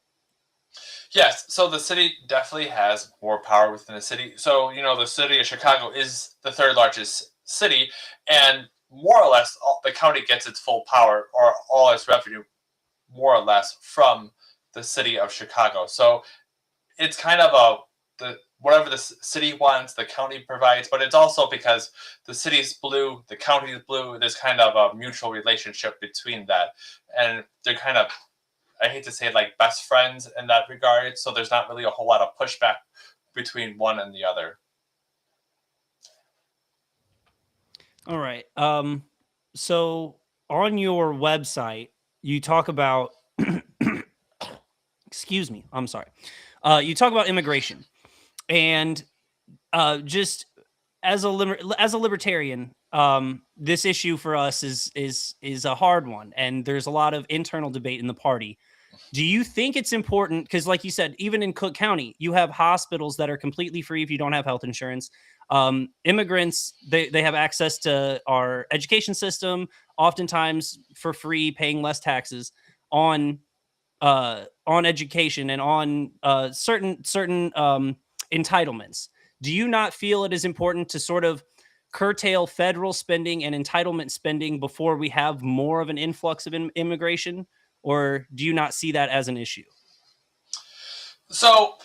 Yes, so the city definitely has more power within the city. So, the city of Chicago is the third largest city, and more or less the county gets its full power or all its revenue more or less from the city of Chicago. So it's kind of whatever the city wants, the county provides, but it's also because the city's blue, the county is blue, there's kind of a mutual relationship between that. And they're kind of, I hate to say, like best friends in that regard. So there's not really a whole lot of pushback between one and the other. All right. So on your website, you talk about, excuse me, I'm sorry. You talk about immigration, and just as a libertarian, this issue for us is a hard one, and there's a lot of internal debate in the party. Do you think it's important? Because like you said, even in Cook County, you have hospitals that are completely free if you don't have health insurance. Immigrants, they have access to our education system, oftentimes for free, paying less taxes on education and on certain entitlements. Do you not feel it is important to sort of curtail federal spending and entitlement spending before we have more of an influx of immigration? Or do you not see that as an issue? So,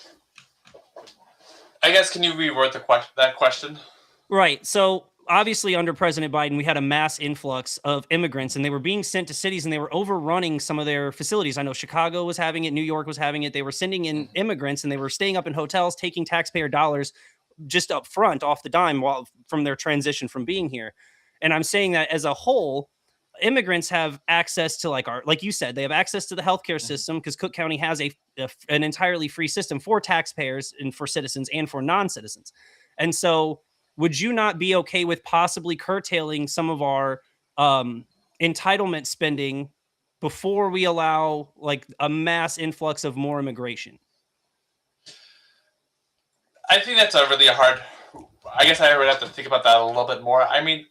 I guess, can you reword that question? Right. So, obviously, under President Biden, we had a mass influx of immigrants, and they were being sent to cities, and they were overrunning some of their facilities. I know Chicago was having it, New York was having it. They were sending in immigrants, and they were staying up in hotels, taking taxpayer dollars just up front off the dime from their transition from being here. And I'm saying that as a whole, immigrants have access to like you said, they have access to the healthcare system because Cook County has an entirely free system for taxpayers and for citizens and for non-citizens. And so would you not be okay with possibly curtailing some of our entitlement spending before we allow like a mass influx of more immigration? I think that's a really hard, I guess I would have to think about that a little bit more. I mean,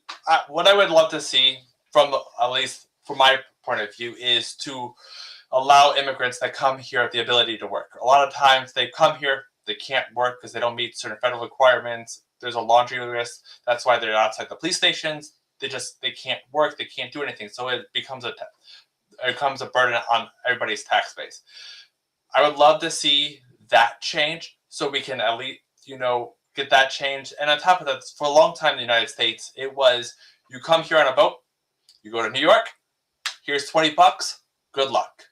what I would love to see at least from my point of view, is to allow immigrants that come here the ability to work. A lot of times they come here, they can't work because they don't meet certain federal requirements. There's a laundry list. That's why they're outside the police stations. They can't work. They can't do anything. So it becomes a burden on everybody's tax base. I would love to see that change so we can at least, get that change. And on top of that, for a long time in the United States, it was you come here on a boat, you go to New York, here's $20, good luck.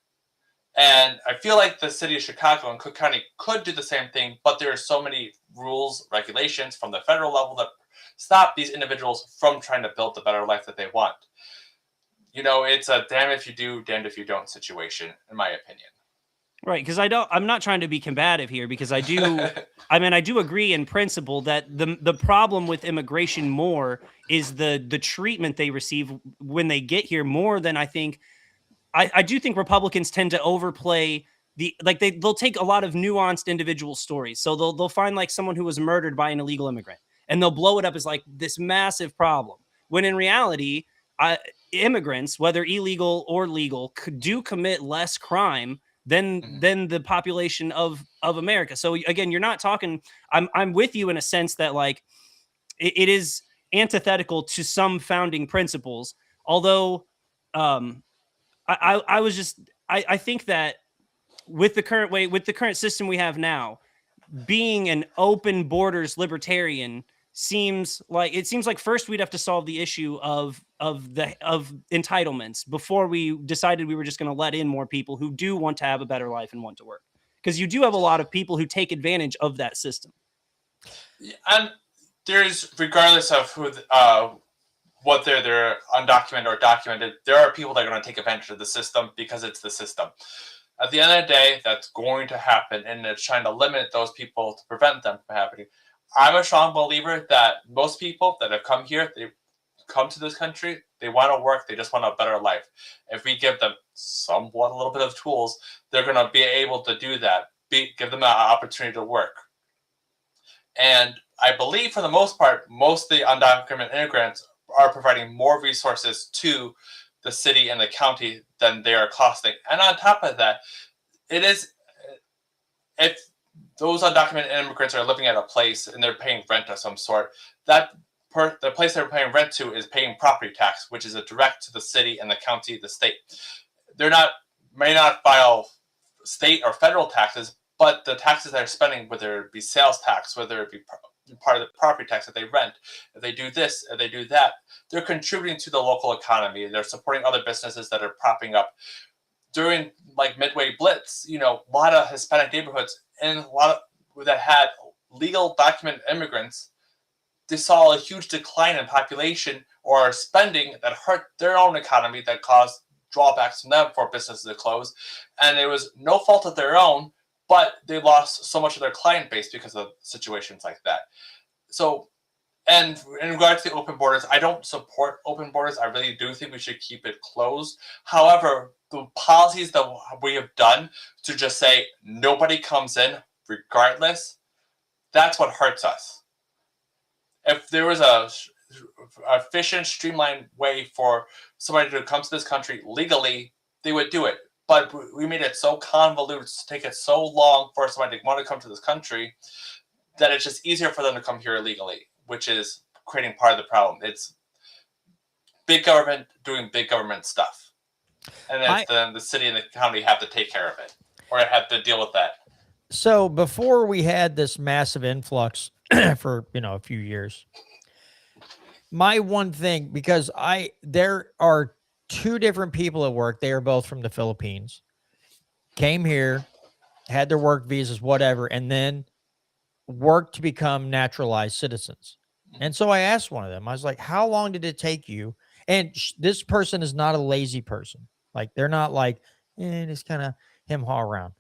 And I feel like the city of Chicago and Cook County could do the same thing, but there are so many rules, regulations from the federal level that stop these individuals from trying to build the better life that they want. It's a damn if you do, damned if you don't situation, in my opinion. Right, because I'm not trying to be combative here, because I do I do agree in principle that the problem with immigration more is the treatment they receive when they get here, more than I think. I do think Republicans tend to overplay they'll take a lot of nuanced individual stories. So they'll find like someone who was murdered by an illegal immigrant, and they'll blow it up as like this massive problem, when in reality, immigrants, whether illegal or legal, do commit less crime than the population of America. So again, you're not talking. I'm with you in a sense that like it is antithetical to some founding principles. Although I think that with the current system we have now, being an open borders libertarian seems like first we'd have to solve the issue of entitlements before we decided we were just going to let in more people who do want to have a better life and want to work, because you do have a lot of people who take advantage of that system. And there's, regardless of who what they're undocumented or documented, there are people that are going to take advantage of the system because it's the system. At the end of the day, that's going to happen, and it's trying to limit those people to prevent them from happening. I'm a strong believer that most people that have come here, they come to this country, they want to work, they just want a better life. If we give them a little bit of tools, they're going to be able to do that, give them an opportunity to work. And I believe for the most part, most of the undocumented immigrants are providing more resources to the city and the county than they are costing. And on top of that, if those undocumented immigrants are living at a place and they're paying rent of some sort, the place they're paying rent to is paying property tax, which is a direct to the city and the county, the state. May not file state or federal taxes, but the taxes they're spending, whether it be sales tax, whether it be part of the property tax that they rent, if they do this, if they do that, they're contributing to the local economy. They're supporting other businesses that are popping up. During like Midway Blitz, a lot of Hispanic neighborhoods and a lot of that had legal documented immigrants, they saw a huge decline in population or spending that hurt their own economy, that caused drawbacks from them for businesses to close. And it was no fault of their own, but they lost so much of their client base because of situations like that. So, and in regards to the open borders, I don't support open borders. I really do think we should keep it closed. However, the policies that we have done to just say nobody comes in regardless, that's what hurts us. If there was a efficient, streamlined way for somebody to come to this country legally, they would do it. But we made it so convoluted, to take it so long for somebody to want to come to this country, that it's just easier for them to come here illegally, which is creating part of the problem. It's big government doing big government stuff. And then the city and the county have to take care of it, or have to deal with that. So before we had this massive influx for, a few years, my one thing, because there are two different people at work. They are both from the Philippines, came here, had their work visas, whatever, and then worked to become naturalized citizens. And so I asked one of them, I was like, how long did it take you? And this person is not a lazy person. Like, they're not like, just kind of him-haw around.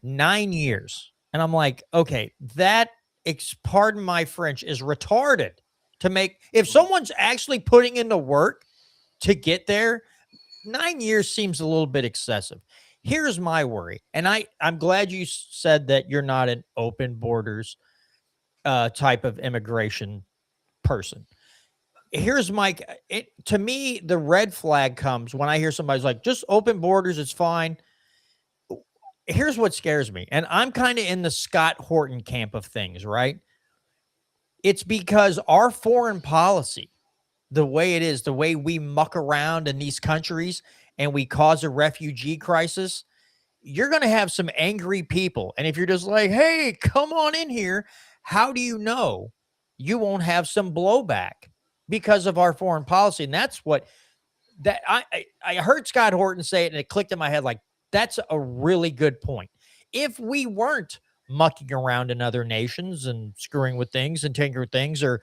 9 years. And I'm like, okay, that, pardon my French, is retarded to make. If someone's actually putting in the work to get there, 9 years seems a little bit excessive. Here's my worry. And I'm glad you said that you're not an open borders type of immigration person. here's Mike. To me, the red flag comes when I hear somebody's like, just open borders, it's fine. Here's what scares me. And I'm kind of in the Scott Horton camp of things, right? It's because our foreign policy, the way it is, the way we muck around in these countries and we cause a refugee crisis, you're going to have some angry people. And if you're just like, hey, come on in here, how do you know you won't have some blowback because of our foreign policy? And that's what that I heard Scott Horton say it, and it clicked in my head like, that's a really good point. If we weren't mucking around in other nations and screwing with things and tinkering things or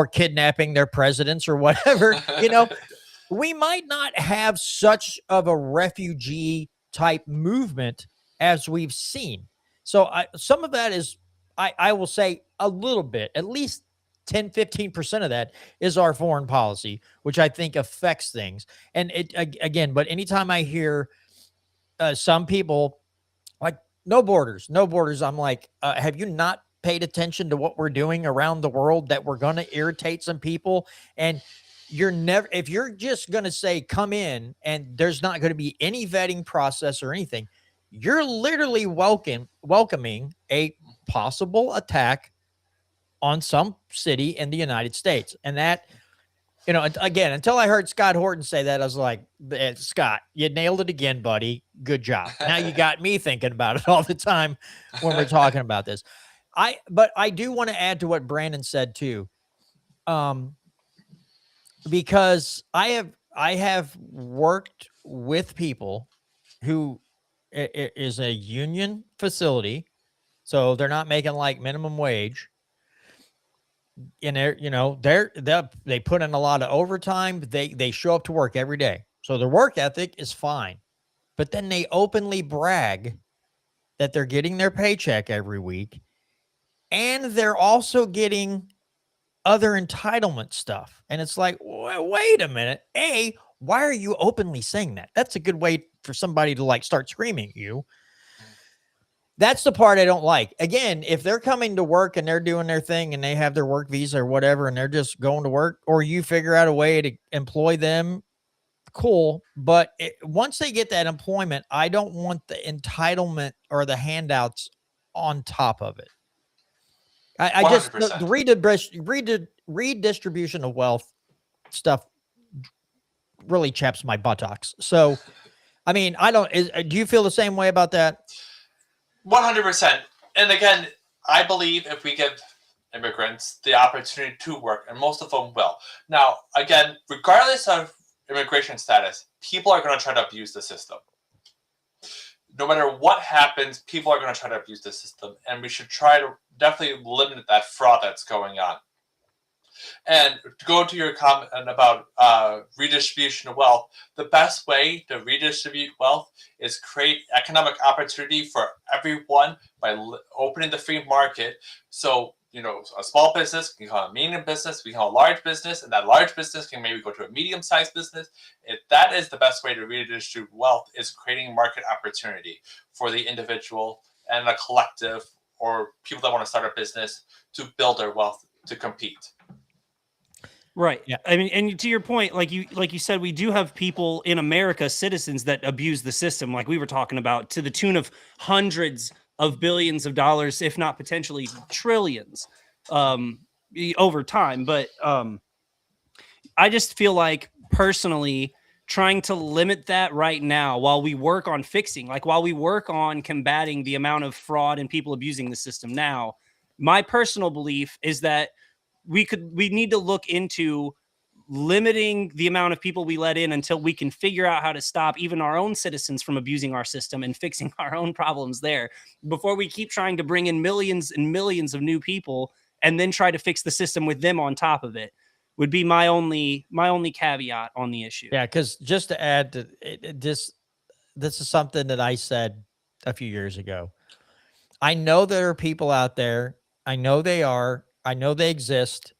kidnapping their presidents or whatever, we might not have such of a refugee type movement as we've seen. So some of that is, I will say a little bit, at least 10-15% of that is our foreign policy, which I think affects things. And but anytime I hear some people like no borders, I'm like, have you not paid attention to what we're doing around the world, that we're going to irritate some people? And if you're just going to say, come in, and there's not going to be any vetting process or anything, you're literally welcoming a possible attack on some city in the United States. And that, again, until I heard Scott Horton say that, I was like, Scott, you nailed it again, buddy. Good job. Now you got me thinking about it all the time when we're talking about this. But I do want to add to what Brandon said too. Because I have worked with people who it is a union facility, so they're not making like minimum wage, and they put in a lot of overtime. They show up to work every day, so their work ethic is fine, but then they openly brag that they're getting their paycheck every week, and they're also getting other entitlement stuff. And it's like, wait a minute. Why are you openly saying that? That's a good way for somebody to like start screaming at you. That's the part I don't like. Again, if they're coming to work and they're doing their thing and they have their work visa or whatever, and they're just going to work, or you figure out a way to employ them, cool. But once they get that employment, I don't want the entitlement or the handouts on top of it. I just, the redistribution of wealth stuff really chaps my buttocks. So, I mean, do you feel the same way about that? 100%. And again, I believe if we give immigrants the opportunity to work, and most of them will. Now, again, regardless of immigration status, people are going to try to abuse the system. No matter what happens, people are going to try to abuse the system, and we should try to definitely limit that fraud that's going on. And to go to your comment about redistribution of wealth, the best way to redistribute wealth is create economic opportunity for everyone by opening the free market. So, a small business can become a medium business, we become a large business, and that large business can maybe go to a medium-sized business. That is the best way to redistribute wealth, is creating market opportunity for the individual and a collective, or people that want to start a business to build their wealth to compete. Right. Yeah. I mean, and to your point, like you said, we do have people in America, citizens, that abuse the system, like we were talking about, to the tune of hundreds of billions of dollars, if not potentially trillions, over time. But I just feel like, personally, trying to limit that right now while we work on fixing, like while we work on combating the amount of fraud and people abusing the system now, my personal belief is that we need to look into limiting the amount of people we let in until we can figure out how to stop even our own citizens from abusing our system and fixing our own problems there, before we keep trying to bring in millions and millions of new people and then try to fix the system with them on top of it, would be my only caveat on the issue. Yeah, because just to add to this is something that I said a few years ago. I know there are people out there. I know they exist,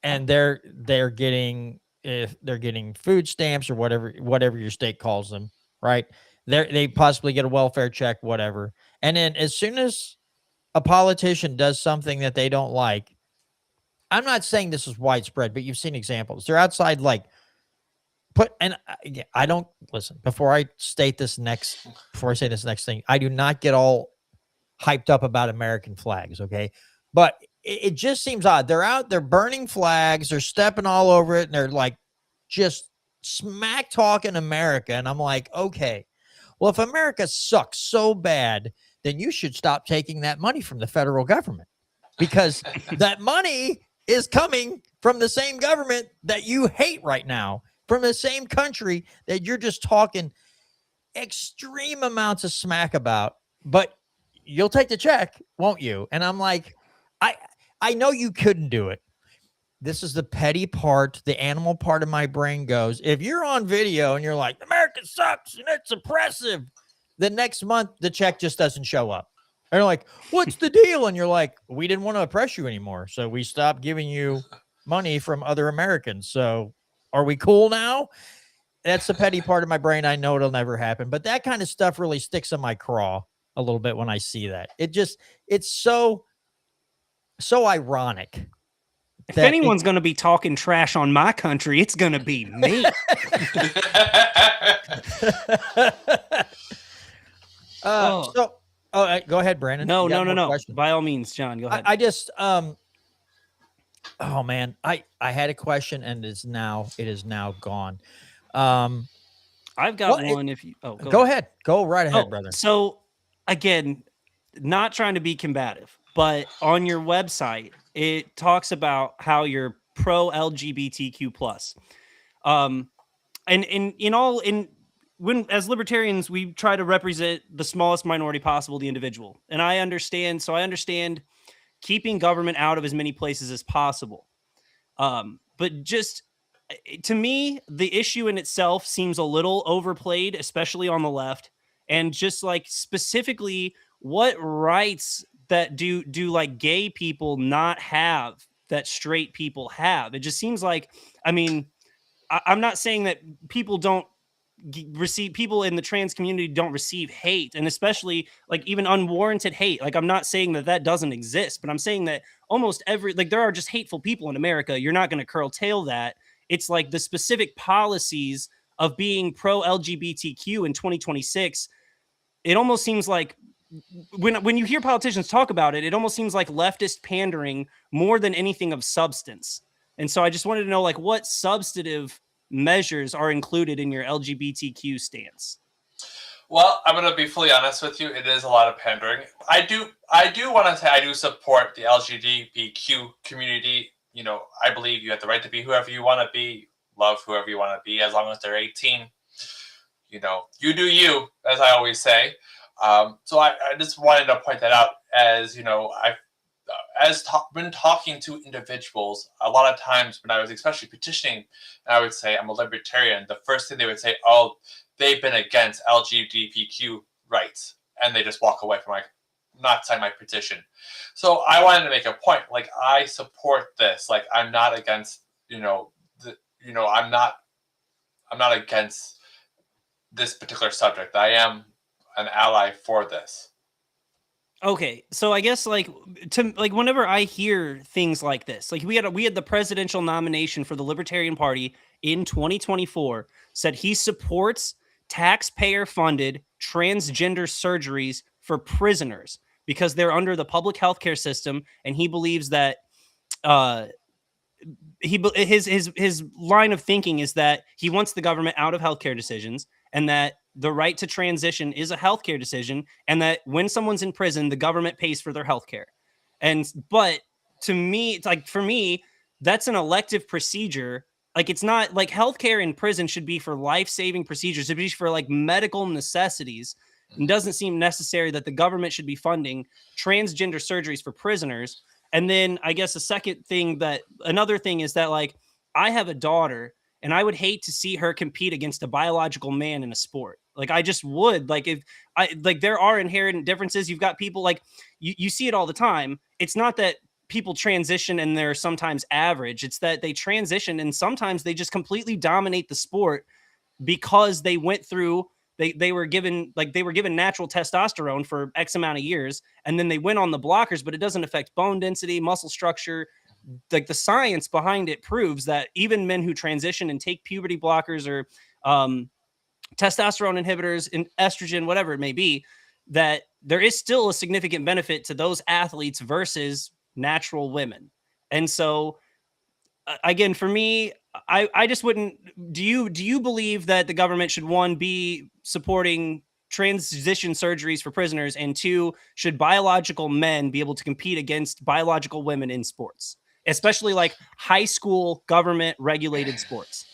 and they're getting, if they're getting food stamps or whatever your state calls them, right? They possibly get a welfare check, whatever. And then as soon as a politician does something that they don't like, I'm not saying this is widespread, but you've seen examples. They're outside, like I don't listen before I say this next thing. I do not get all hyped up about American flags. Okay. But it just seems odd. They're out, they're burning flags, they're stepping all over it, and they're like just smack talking America. And I'm like, okay, well, if America sucks so bad, then you should stop taking that money from the federal government, because that money is coming from the same government that you hate right now, from the same country that you're just talking extreme amounts of smack about, but you'll take the check, won't you? And I'm like, I know you couldn't do it. This is the petty part, the animal part of my brain goes, if you're on video and you're like, America sucks and it's oppressive, the next month the check just doesn't show up. And you're like, what's the deal? And you're like, we didn't want to oppress you anymore, so we stopped giving you money from other Americans. So are we cool now? That's the petty part of my brain. I know it'll never happen, but that kind of stuff really sticks in my craw a little bit when I see that. It's so ironic. If anyone's going to be talking trash on my country, it's going to be me. Go ahead, Brandon. No. By all means, John, go ahead. I just, oh man, I had a question and it is now gone. I've got one. Go ahead. Go right ahead, brother. So again, not trying to be combative, but on your website, it talks about how you're pro LGBTQ plus. When as libertarians, we try to represent the smallest minority possible, the individual. And I understand keeping government out of as many places as possible. But just to me, the issue in itself seems a little overplayed, especially on the left. And just like specifically, what rights that do like gay people not have that straight people have? It just seems like, I mean, I'm not saying that people don't people in the trans community don't receive hate, and especially like even unwarranted hate. Like, I'm not saying that doesn't exist, but I'm saying that almost there are just hateful people in America. You're not going to curtail that. It's like the specific policies of being pro LGBTQ in 2026. It almost seems like when you hear politicians talk about it, it almost seems like leftist pandering more than anything of substance. And so I just wanted to know, like, what substantive measures are included in your LGBTQ stance? Well, I'm going to be fully honest with you. It is a lot of pandering. I do want to say I do support the LGBTQ community. You know, I believe you have the right to be whoever you want to be, love whoever you want to be, as long as they're 18. You know, you do you, as I always say. So I just wanted to point that out, as, you know, when talking to individuals, a lot of times when I was especially petitioning, and I would say I'm a libertarian, the first thing they would say, oh, they've been against LGBTQ rights, and they just walk away from not sign my petition. So I wanted to make a point, like, I support this. Like, I'm not against, I'm not against this particular subject. I am an ally for this. Okay, so I guess whenever I hear things like this, like we had the presidential nomination for the Libertarian Party in 2024 said he supports taxpayer-funded transgender surgeries for prisoners because they're under the public healthcare system, and he believes that his line of thinking is that he wants the government out of healthcare decisions, and that the right to transition is a healthcare decision, and that when someone's in prison, the government pays for their healthcare. But to me, it's like, for me, that's an elective procedure. Like, it's not like healthcare in prison should be for life-saving procedures. It should be for like medical necessities. It doesn't seem necessary that the government should be funding transgender surgeries for prisoners. And then I guess another thing is that, like, I have a daughter, and I would hate to see her compete against a biological man in a sport. Like, I just would. Like, there are inherent differences. You've got people like you see it all the time. It's not that people transition and they're sometimes average. It's that they transition and sometimes they just completely dominate the sport because they went through. They were given natural testosterone for X amount of years, and then they went on the blockers, but it doesn't affect bone density, muscle structure, like the science behind it proves that even men who transition and take puberty blockers or testosterone inhibitors and estrogen, whatever it may be, that there is still a significant benefit to those athletes versus natural women. And so again, for me, I just wouldn't. Do you believe that the government should, one, be supporting transition surgeries for prisoners, and two, should biological men be able to compete against biological women in sports, especially like high school government regulated sports?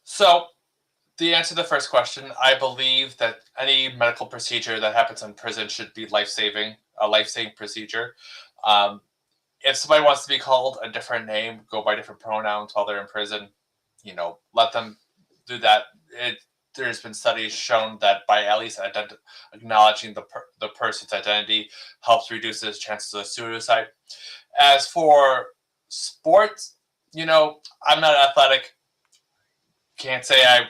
So, the answer to the first question, I believe that any medical procedure that happens in prison should be a life-saving procedure. If somebody wants to be called a different name, go by different pronouns while they're in prison, let them do that. There's been studies shown that by at least acknowledging the person's identity helps reduce his chances of suicide. As for sports, I'm not athletic. Can't say I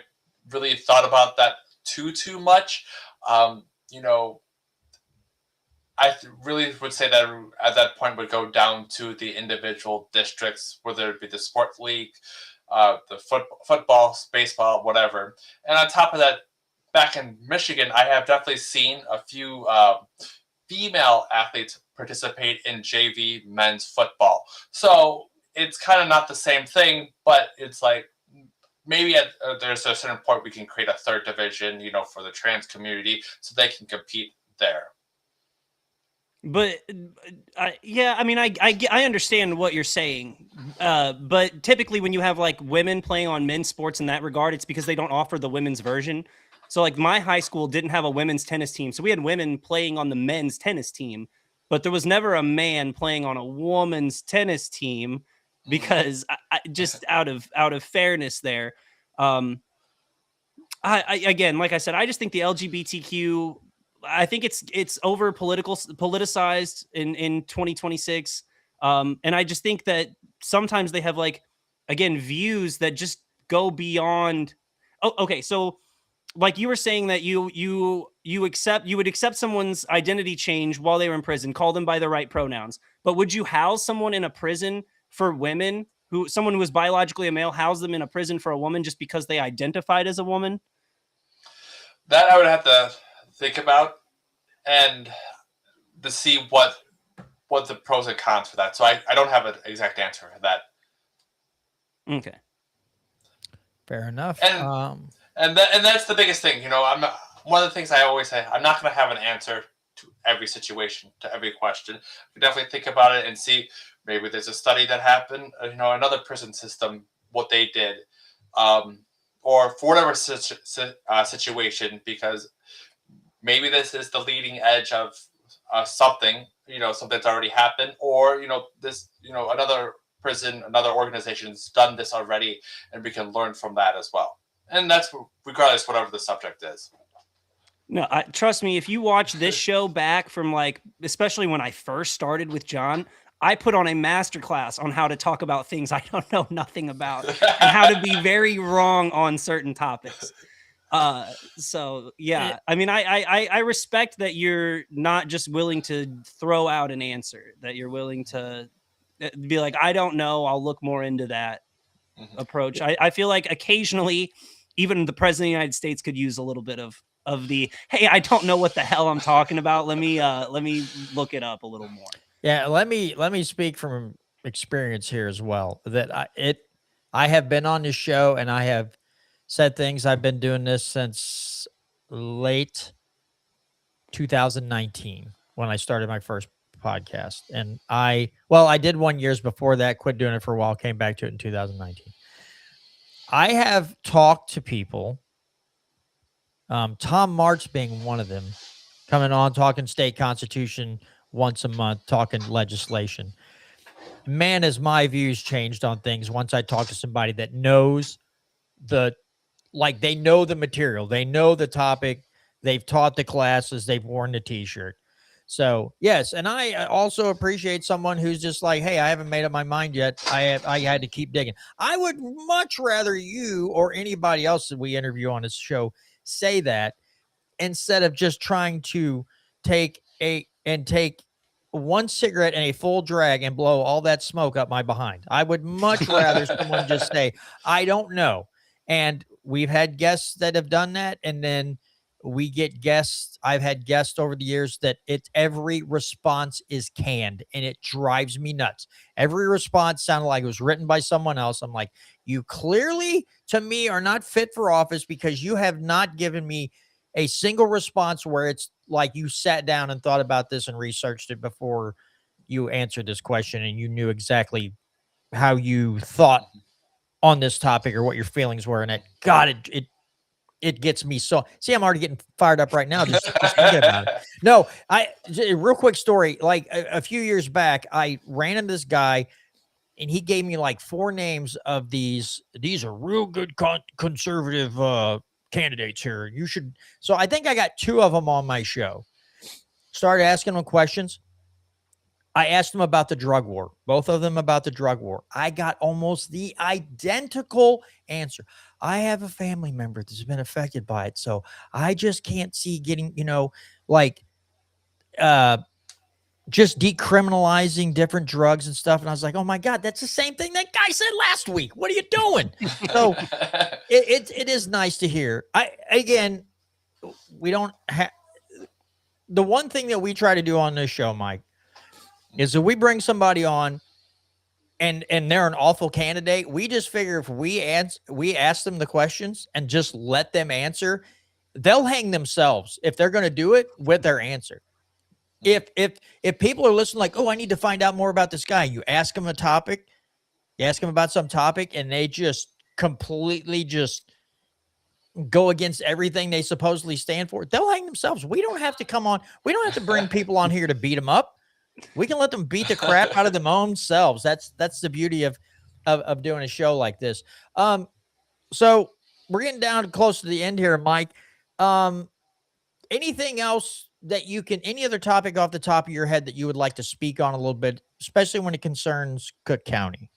really thought about that too much. I really would say that at that point would go down to the individual districts, whether it be the sport league, the football, baseball, whatever. And on top of that, back in Michigan, I have definitely seen a few female athletes participate in JV men's football. So it's kind of not the same thing, but it's like maybe there's a certain point we can create a third division, for the trans community so they can compete there. But yeah, I mean, I understand what you're saying, but typically when you have like women playing on men's sports in that regard, it's because they don't offer the women's version. So like my high school didn't have a women's tennis team, so we had women playing on the men's tennis team, but there was never a man playing on a woman's tennis team because just out of fairness there. I again, like I said, I just think the LGBTQ. I think it's over politicized in 2026. And I just think that sometimes they have like, again, views that just go beyond. Oh, okay. So like you were saying that you would accept someone's identity change while they were in prison, call them by the right pronouns. But would you house someone in a prison for women someone who was biologically a male, house them in a prison for a woman just because they identified as a woman? That I would have to think about and to see what the pros and cons for that. So I don't have an exact answer for that. Okay. Fair enough. And that's the biggest thing. One of the things I always say, I'm not going to have an answer to every situation, to every question. We definitely think about it and see maybe there's a study that happened, another prison system, what they did, or for whatever situation, because maybe this is the leading edge of something, something that's already happened, or, this, another prison, another organization's done this already, and we can learn from that as well. And that's regardless, whatever the subject is. No, trust me, if you watch this show back from especially when I first started with John, I put on a masterclass on how to talk about things I don't know nothing about and how to be very wrong on certain topics. So yeah, I mean, I respect that you're not just willing to throw out an answer, that you're willing to be like, I don't know, I'll look more into that approach. I feel like occasionally even the president of the United States could use a little bit of the, hey, I don't know what the hell I'm talking about. Let me look it up a little more. Yeah, let me speak from experience here as well. That I have been on this show and I have said things. I've been doing this since late 2019 when I started my first podcast. And I did 1 year before that, quit doing it for a while, came back to it in 2019. I have talked to people, Tom March being one of them, coming on, talking state constitution once a month, talking legislation. Man, has my views changed on things once I talk to somebody that knows they know the material, they know the topic, they've taught the classes, they've worn the t-shirt. So yes, and I also appreciate someone who's just like, hey, I haven't made up my mind yet. I had to keep digging. I would much rather you or anybody else that we interview on this show say that instead of just trying to take one cigarette and a full drag and blow all that smoke up my behind. I would much rather someone just say, I don't know. And we've had guests that have done that. And then we get guests. I've had guests over the years that every response is canned, and it drives me nuts. Every response sounded like it was written by someone else. I'm like, you clearly to me are not fit for office because you have not given me a single response where it's like you sat down and thought about this and researched it before you answered this question and you knew exactly how you thought on this topic or what your feelings were. And it gets me so. See, I'm already getting fired up right now just thinking about it. No, real quick story. Like a few years back, I ran into this guy, and he gave me like 4 names of these. These are real good conservative candidates here. You should. So I think I got 2 of them on my show. Started asking them questions. I asked them about the drug war, both of them about the drug war. I got almost the identical answer. I have a family member that's been affected by it, so I just can't see getting, just decriminalizing different drugs and stuff. And I was like, oh my God, that's the same thing that guy said last week. What are you doing? So it is nice to hear. We don't have the one thing that we try to do on this show, Mike, is if we bring somebody on and they're an awful candidate, we just figure if we ask them the questions and just let them answer, they'll hang themselves if they're going to do it with their answer. If people are listening like, oh, I need to find out more about this guy, you ask them a topic, you ask them about some topic, and they just completely just go against everything they supposedly stand for, they'll hang themselves. We don't have to come on. We don't have to bring people on here to beat them up. We can let them beat the crap out of them own selves. That's the beauty of doing a show like this. So we're getting down close to the end here, Mike. Anything else that any other topic off the top of your head that you would like to speak on a little bit, especially when it concerns Cook County?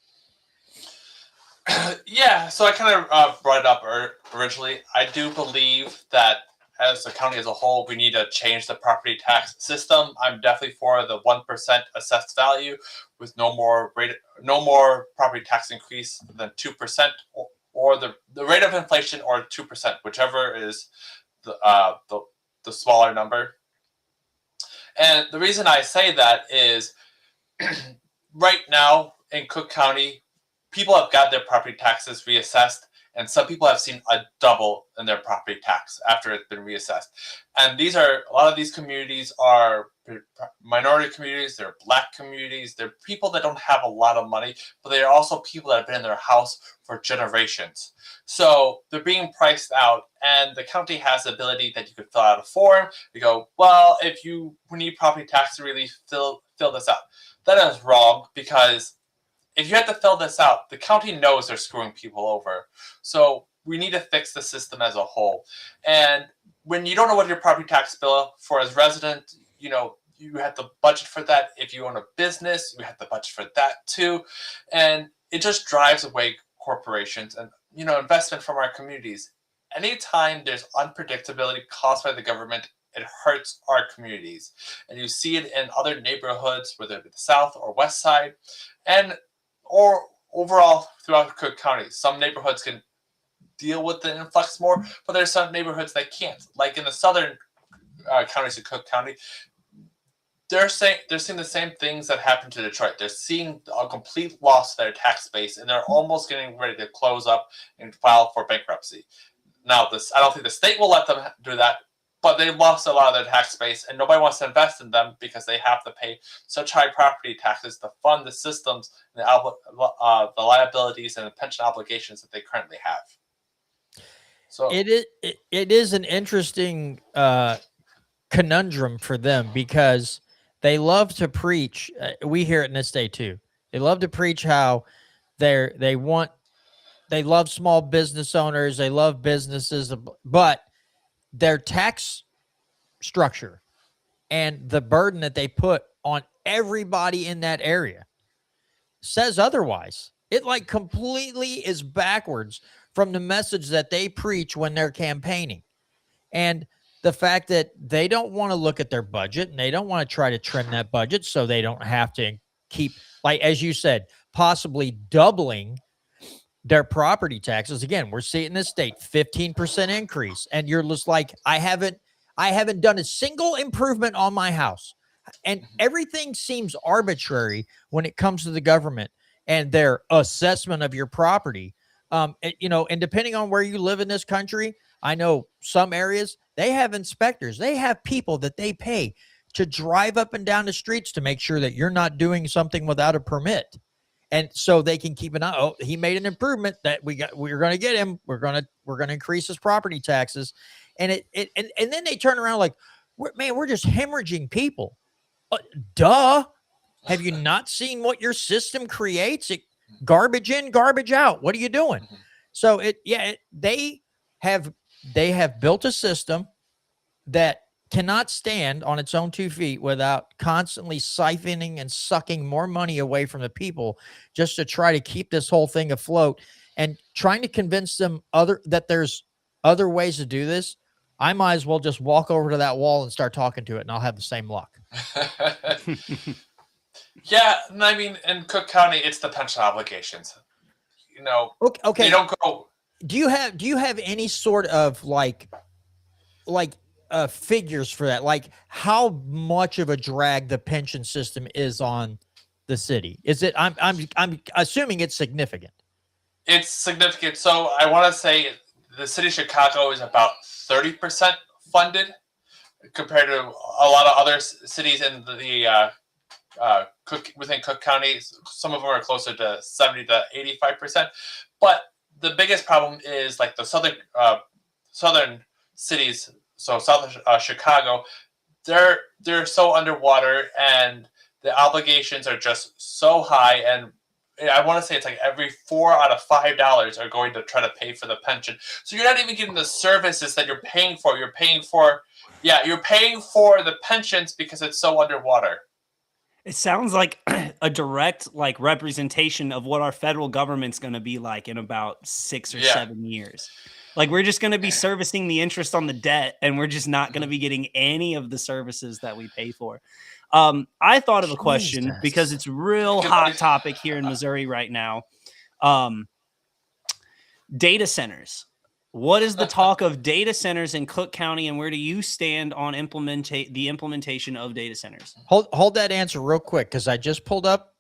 Yeah, so I kind of brought it up originally. I do believe that as a county as a whole, we need to change the property tax system. I'm definitely for the 1% assessed value with no more property tax increase than 2%, or the rate of inflation or 2%, whichever is the smaller number. And the reason I say that is right now in Cook County, people have got their property taxes reassessed, and some people have seen a double in their property tax after it's been reassessed. And a lot of these communities are minority communities, they're Black communities, they're people that don't have a lot of money, but they are also people that have been in their house for generations. So they're being priced out, and the county has the ability that you could fill out a form. You go, well, if you need property tax relief, fill this out. That is wrong, because if you have to fill this out, the county knows they're screwing people over. So we need to fix the system as a whole. And when you don't know what your property tax bill for as resident, you have to budget for that. If you own a business, you have to budget for that too. And it just drives away corporations and, investment from our communities. Anytime there's unpredictability caused by the government, it hurts our communities. And you see it in other neighborhoods, whether it be the South or West Side, or overall throughout Cook County. Some neighborhoods can deal with the influx more, but there's some neighborhoods that can't. Like in the southern counties of Cook County, they're seeing the same things that happened to Detroit. They're seeing a complete loss of their tax base, and they're almost getting ready to close up and file for bankruptcy. Now, I don't think the state will let them do that, but they lost a lot of their tax base, and nobody wants to invest in them because they have to pay such high property taxes to fund the systems, and the liabilities and the pension obligations that they currently have. So it is an interesting conundrum for them, because they love to preach. We hear it in this state too. They love to preach how they love small business owners, they love businesses, but their tax structure and the burden that they put on everybody in that area says otherwise. It like completely is backwards from the message that they preach when they're campaigning. And the fact that they don't want to look at their budget and they don't want to try to trim that budget so they don't have to keep, like, as you said, possibly doubling their property taxes. Again, we're seeing in this state 15% increase, and you're just like, I haven't done a single improvement on my house. And everything seems arbitrary when it comes to the government and their assessment of your property. And depending on where you live in this country, I know some areas, they have inspectors. They have people that they pay to drive up and down the streets to make sure that you're not doing something without a permit. And so they can keep an eye. Oh, he made an improvement that we're going to get him. We're going to increase his property taxes. And and then they turn around like, we're just hemorrhaging people. Duh. Have you not seen what your system creates? Garbage in, garbage out. What are you doing? So they have built a system that cannot stand on its own 2 feet without constantly siphoning and sucking more money away from the people just to try to keep this whole thing afloat and trying to convince them that there's other ways to do this. I might as well just walk over to that wall and start talking to it, and I'll have the same luck. Yeah, I mean, in Cook County, it's the pension obligations. Okay. They don't go. Do you have any sort of like figures for that? Like how much of a drag the pension system is on the city? Is it? I'm assuming it's significant. It's significant. So I want to say the city of Chicago is about 30% funded compared to a lot of other cities in the within Cook County. Some of them are closer to 70 to 85%. But the biggest problem is like the southern cities. So south of Chicago, they're so underwater, and the obligations are just so high. And I want to say it's like every $4 out of $5 are going to try to pay for the pension. So you're not even getting the services that you're paying for. You're paying for the pensions because it's so underwater. It sounds like a direct representation of what our federal government's going to be like in about 6 or 7 years. Like we're just going to be servicing the interest on the debt, and we're just not going to be getting any of the services that we pay for. I thought of a question because it's a real hot topic here in Missouri right now. Data centers. What is the talk of data centers in Cook County, and where do you stand on the implementation of data centers? Hold that answer real quick, because I just pulled up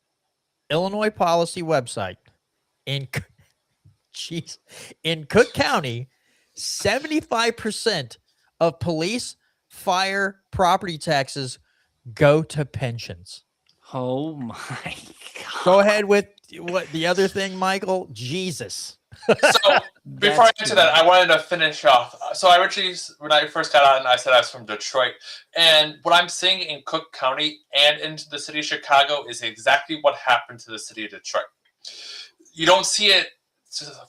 Illinois policy website. In Cook County, 75% of police, fire, property taxes go to pensions. Oh my God. Go ahead with what the other thing, Michael. Jesus. So before I answer that, I wanted to finish off. So I originally, when I first got on, I said I was from Detroit. And what I'm seeing in Cook County and into the city of Chicago is exactly what happened to the city of Detroit. You don't see it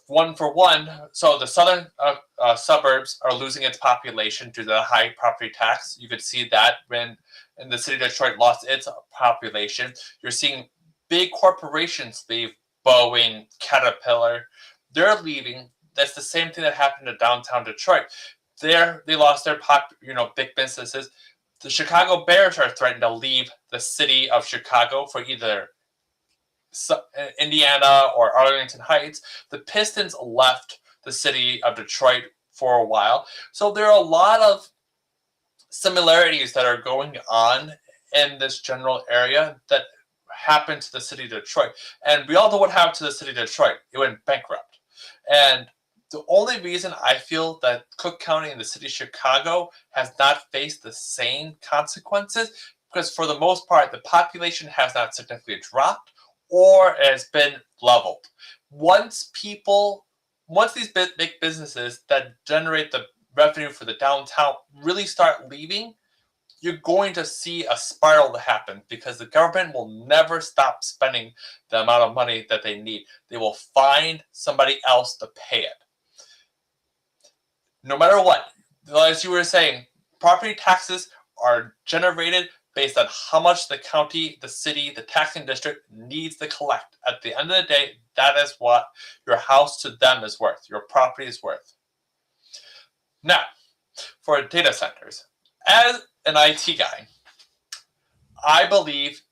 one for one. So the southern suburbs are losing its population due to the high property tax. You could see that when the city of Detroit lost its population. You're seeing big corporations leave. Boeing, Caterpillar, they're leaving. That's the same thing that happened to downtown Detroit. They lost their big businesses. The Chicago Bears are threatened to leave the city of Chicago for either Indiana or Arlington Heights. The Pistons left the city of Detroit for a while. So there are a lot of similarities that are going on in this general area that happened to the city of Detroit. And we all know what happened to the city of Detroit. It went bankrupt. And the only reason I feel that Cook County and the city of Chicago has not faced the same consequences, because for the most part, the population has not significantly dropped or has been leveled. Once these big businesses that generate the revenue for the downtown really start leaving, you're going to see a spiral to happen, because the government will never stop spending the amount of money that they need. They will find somebody else to pay it. No matter what, as you were saying, property taxes are generated based on how much the county, the city, the taxing district needs to collect. At the end of the day, that is what your house to them is worth, your property is worth. Now, for data centers. As an IT guy, I believe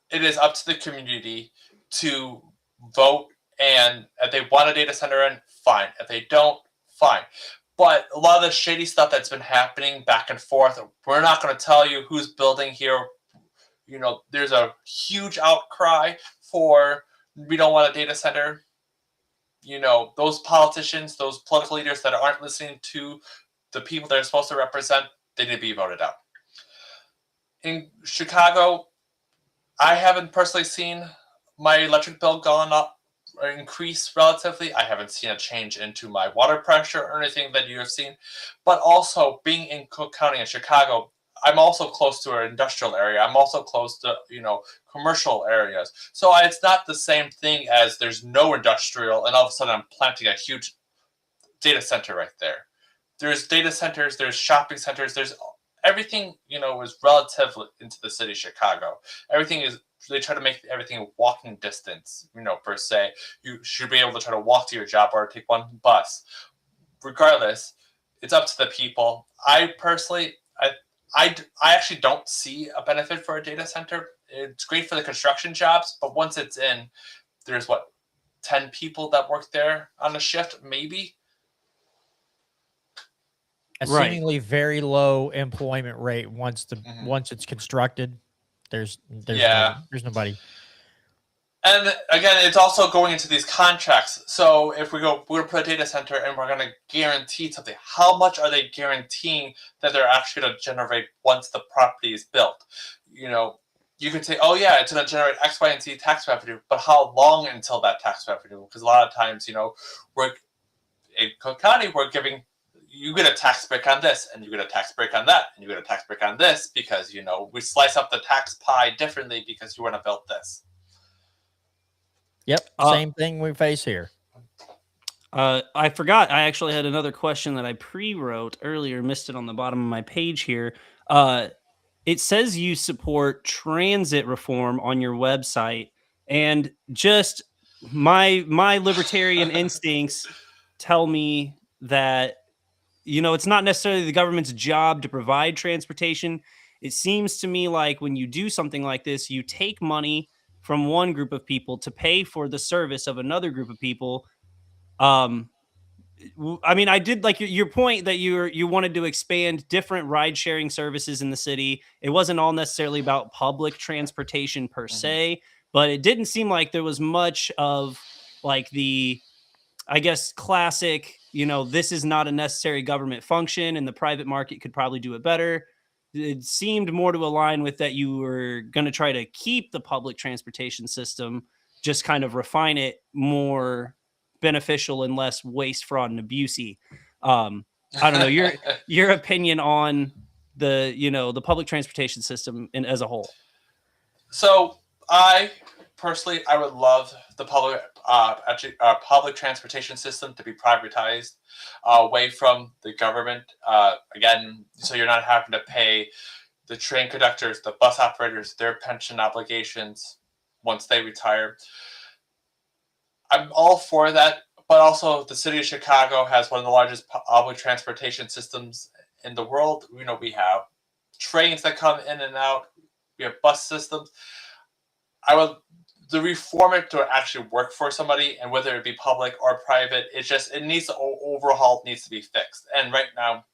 it is up to the community to vote, and if they want a data center in, fine. If they don't, fine. But a lot of the shady stuff that's been happening back and forth, we're not going to tell you who's building here. You know, there's a huge outcry for we don't want a data center. You know, those politicians, those political leaders that aren't listening to the people they're supposed to represent, they need to be voted out. In Chicago, I haven't personally seen my electric bill gone up or increase relatively. I haven't seen a change into my water pressure or anything that you have seen. But also, being in Cook County and Chicago, I'm also close to an industrial area. I'm also close to, you know, commercial areas. So it's not the same thing as there's no industrial and all of a sudden I'm planting a huge data center right there. There's data centers, there's shopping centers, there's everything, you know, is relative into the city of Chicago. Everything is, they try to make everything walking distance, you know, per se. You should be able to try to walk to your job or take one bus. Regardless, it's up to the people. I personally, I actually don't see a benefit for a data center. It's great for the construction jobs, but once it's in, there's 10 people that work there on a shift, maybe. A Right. seemingly very low employment rate once once it's constructed. There's nobody. And again, it's also going into these contracts. So if we're going to put a data center and we're going to guarantee something, how much are they guaranteeing that they're actually going to generate once the property is built? You know, you could say, oh yeah, it's going to generate X, Y, and Z tax revenue, but how long until that tax revenue? Because a lot of times, you know, in Cook County, we're giving, you get a tax break on this, and you get a tax break on that, and you get a tax break on this, because, you know, we slice up the tax pie differently because you want to build this. Yep, same thing we face here. I forgot. I actually had another question that I pre-wrote earlier, missed it on the bottom of my page here. It says you support transit reform on your website, and just my libertarian instincts tell me that, you know, it's not necessarily the government's job to provide transportation. It seems to me like when you do something like this, you take money from one group of people to pay for the service of another group of people. I mean, I did like your point that you wanted to expand different ride sharing services in the city. It wasn't all necessarily about public transportation per se, but it didn't seem like there was much of like the, I guess, classic, you know, this is not a necessary government function and the private market could probably do it better. It seemed more to align with that you were going to try to keep the public transportation system, just kind of refine it more beneficial and less waste, fraud, and abusey. I don't know your opinion on the, you know, the public transportation system as a whole. So I would love the public transportation system to be privatized away from the government. Again, so you're not having to pay the train conductors, the bus operators, their pension obligations once they retire. I'm all for that, but also the city of Chicago has one of the largest public transportation systems in the world. You know, we have trains that come in and out. We have bus systems. The reform it to actually work for somebody, and whether it be public or private, it needs to overhaul, needs to be fixed. And right now,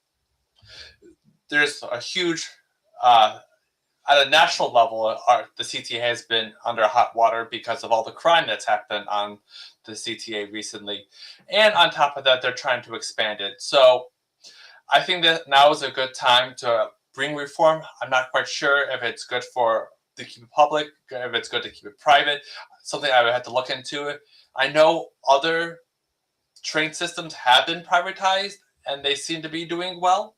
there's a huge, at a national level, the CTA has been under hot water because of all the crime that's happened on the CTA recently. And on top of that, they're trying to expand it. So I think that now is a good time to bring reform. I'm not quite sure if it's good to keep it public, if it's good to keep it private. Something I would have to look into. I know other train systems have been privatized and they seem to be doing well.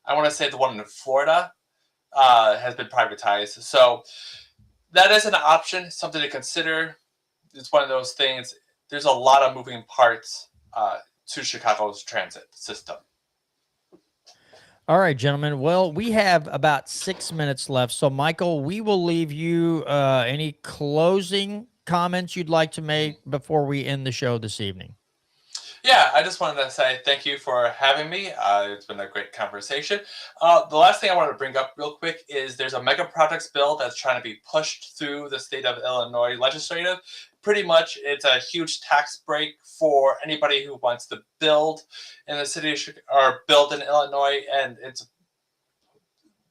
I want to say the one in Florida has been privatized. So that is an option, something to consider. It's one of those things. There's a lot of moving parts to Chicago's transit system. All right, gentlemen. Well, we have about 6 minutes left. So, Michael, we will leave you any closing comments you'd like to make before we end the show this evening. Yeah, I just wanted to say thank you for having me. It's been a great conversation. The last thing I wanted to bring up real quick is there's a mega projects bill that's trying to be pushed through the state of Illinois legislative. Pretty much, it's a huge tax break for anybody who wants to build in the city of or build in Illinois, and it's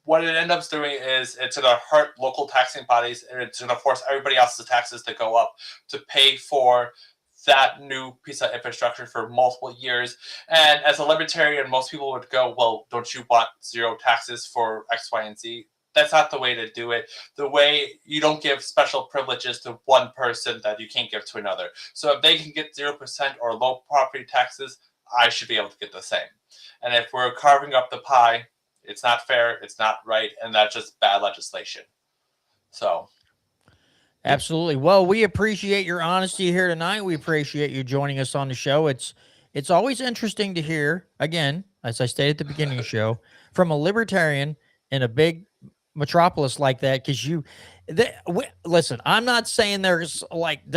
what it ends up doing is it's going to hurt local taxing bodies, and it's going to force everybody else's taxes to go up to pay for that new piece of infrastructure for multiple years. And as a libertarian, most people would go, well, don't you want zero taxes for X, Y, and Z? That's not the way to do it. The way you don't give special privileges to one person that you can't give to another. So if they can get 0% or low property taxes, I should be able to get the same. And if we're carving up the pie, it's not fair, it's not right, and that's just bad legislation. So Absolutely. Well, we appreciate your honesty here tonight. We appreciate you joining us on the show. It's always interesting to hear, again, as I stated at the beginning of the show, from a libertarian in a big metropolis like that, because listen, I'm not saying there's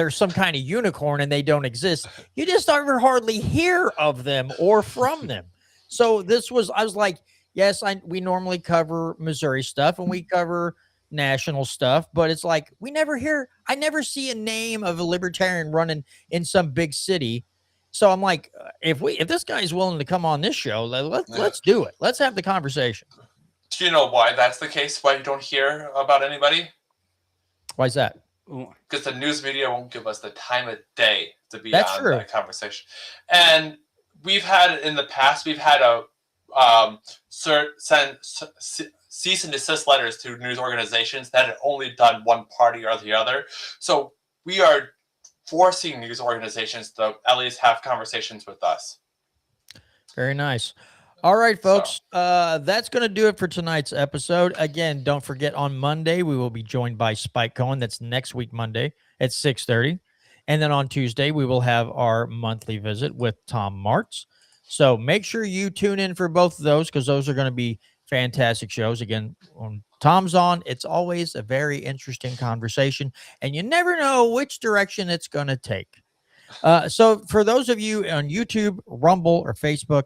some kind of unicorn and they don't exist. You just never hardly hear of them or from them. So I was like, yes, we normally cover Missouri stuff and we cover national stuff, but it's like I never see a name of a libertarian running in some big city. So I'm like, if this guy's willing to come on this show, let's do it. Let's have the conversation. Do you know why that's the case? Why you don't hear about anybody? Why is that? Because the news media won't give us the time of day to be That's on true. that conversation. And we've had in the past, a cease and desist letters to news organizations that had only done one party or the other. So we are forcing news organizations to at least have conversations with us. Very nice. All right, folks. That's going to do it for tonight's episode. Again, don't forget on Monday, we will be joined by Spike Cohen. That's next week, Monday at 6:30. And then on Tuesday, we will have our monthly visit with Tom Martz. So make sure you tune in for both of those, because those are going to be fantastic shows. Again, when Tom's on, it's always a very interesting conversation, and you never know which direction it's going to take. So for those of you on YouTube, Rumble, or Facebook,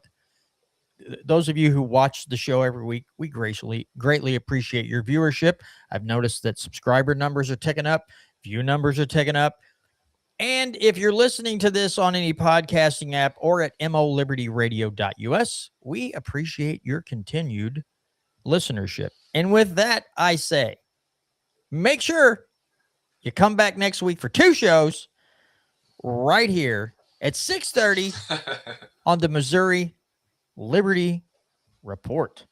those of you who watch the show every week, we greatly appreciate your viewership. I've noticed that subscriber numbers are ticking up, view numbers are ticking up. And if you're listening to this on any podcasting app or at molibertyradio.us, we appreciate your continued listenership. And with that, I say, make sure you come back next week for 2 shows right here at 6:30 on the Missouri Liberty Report.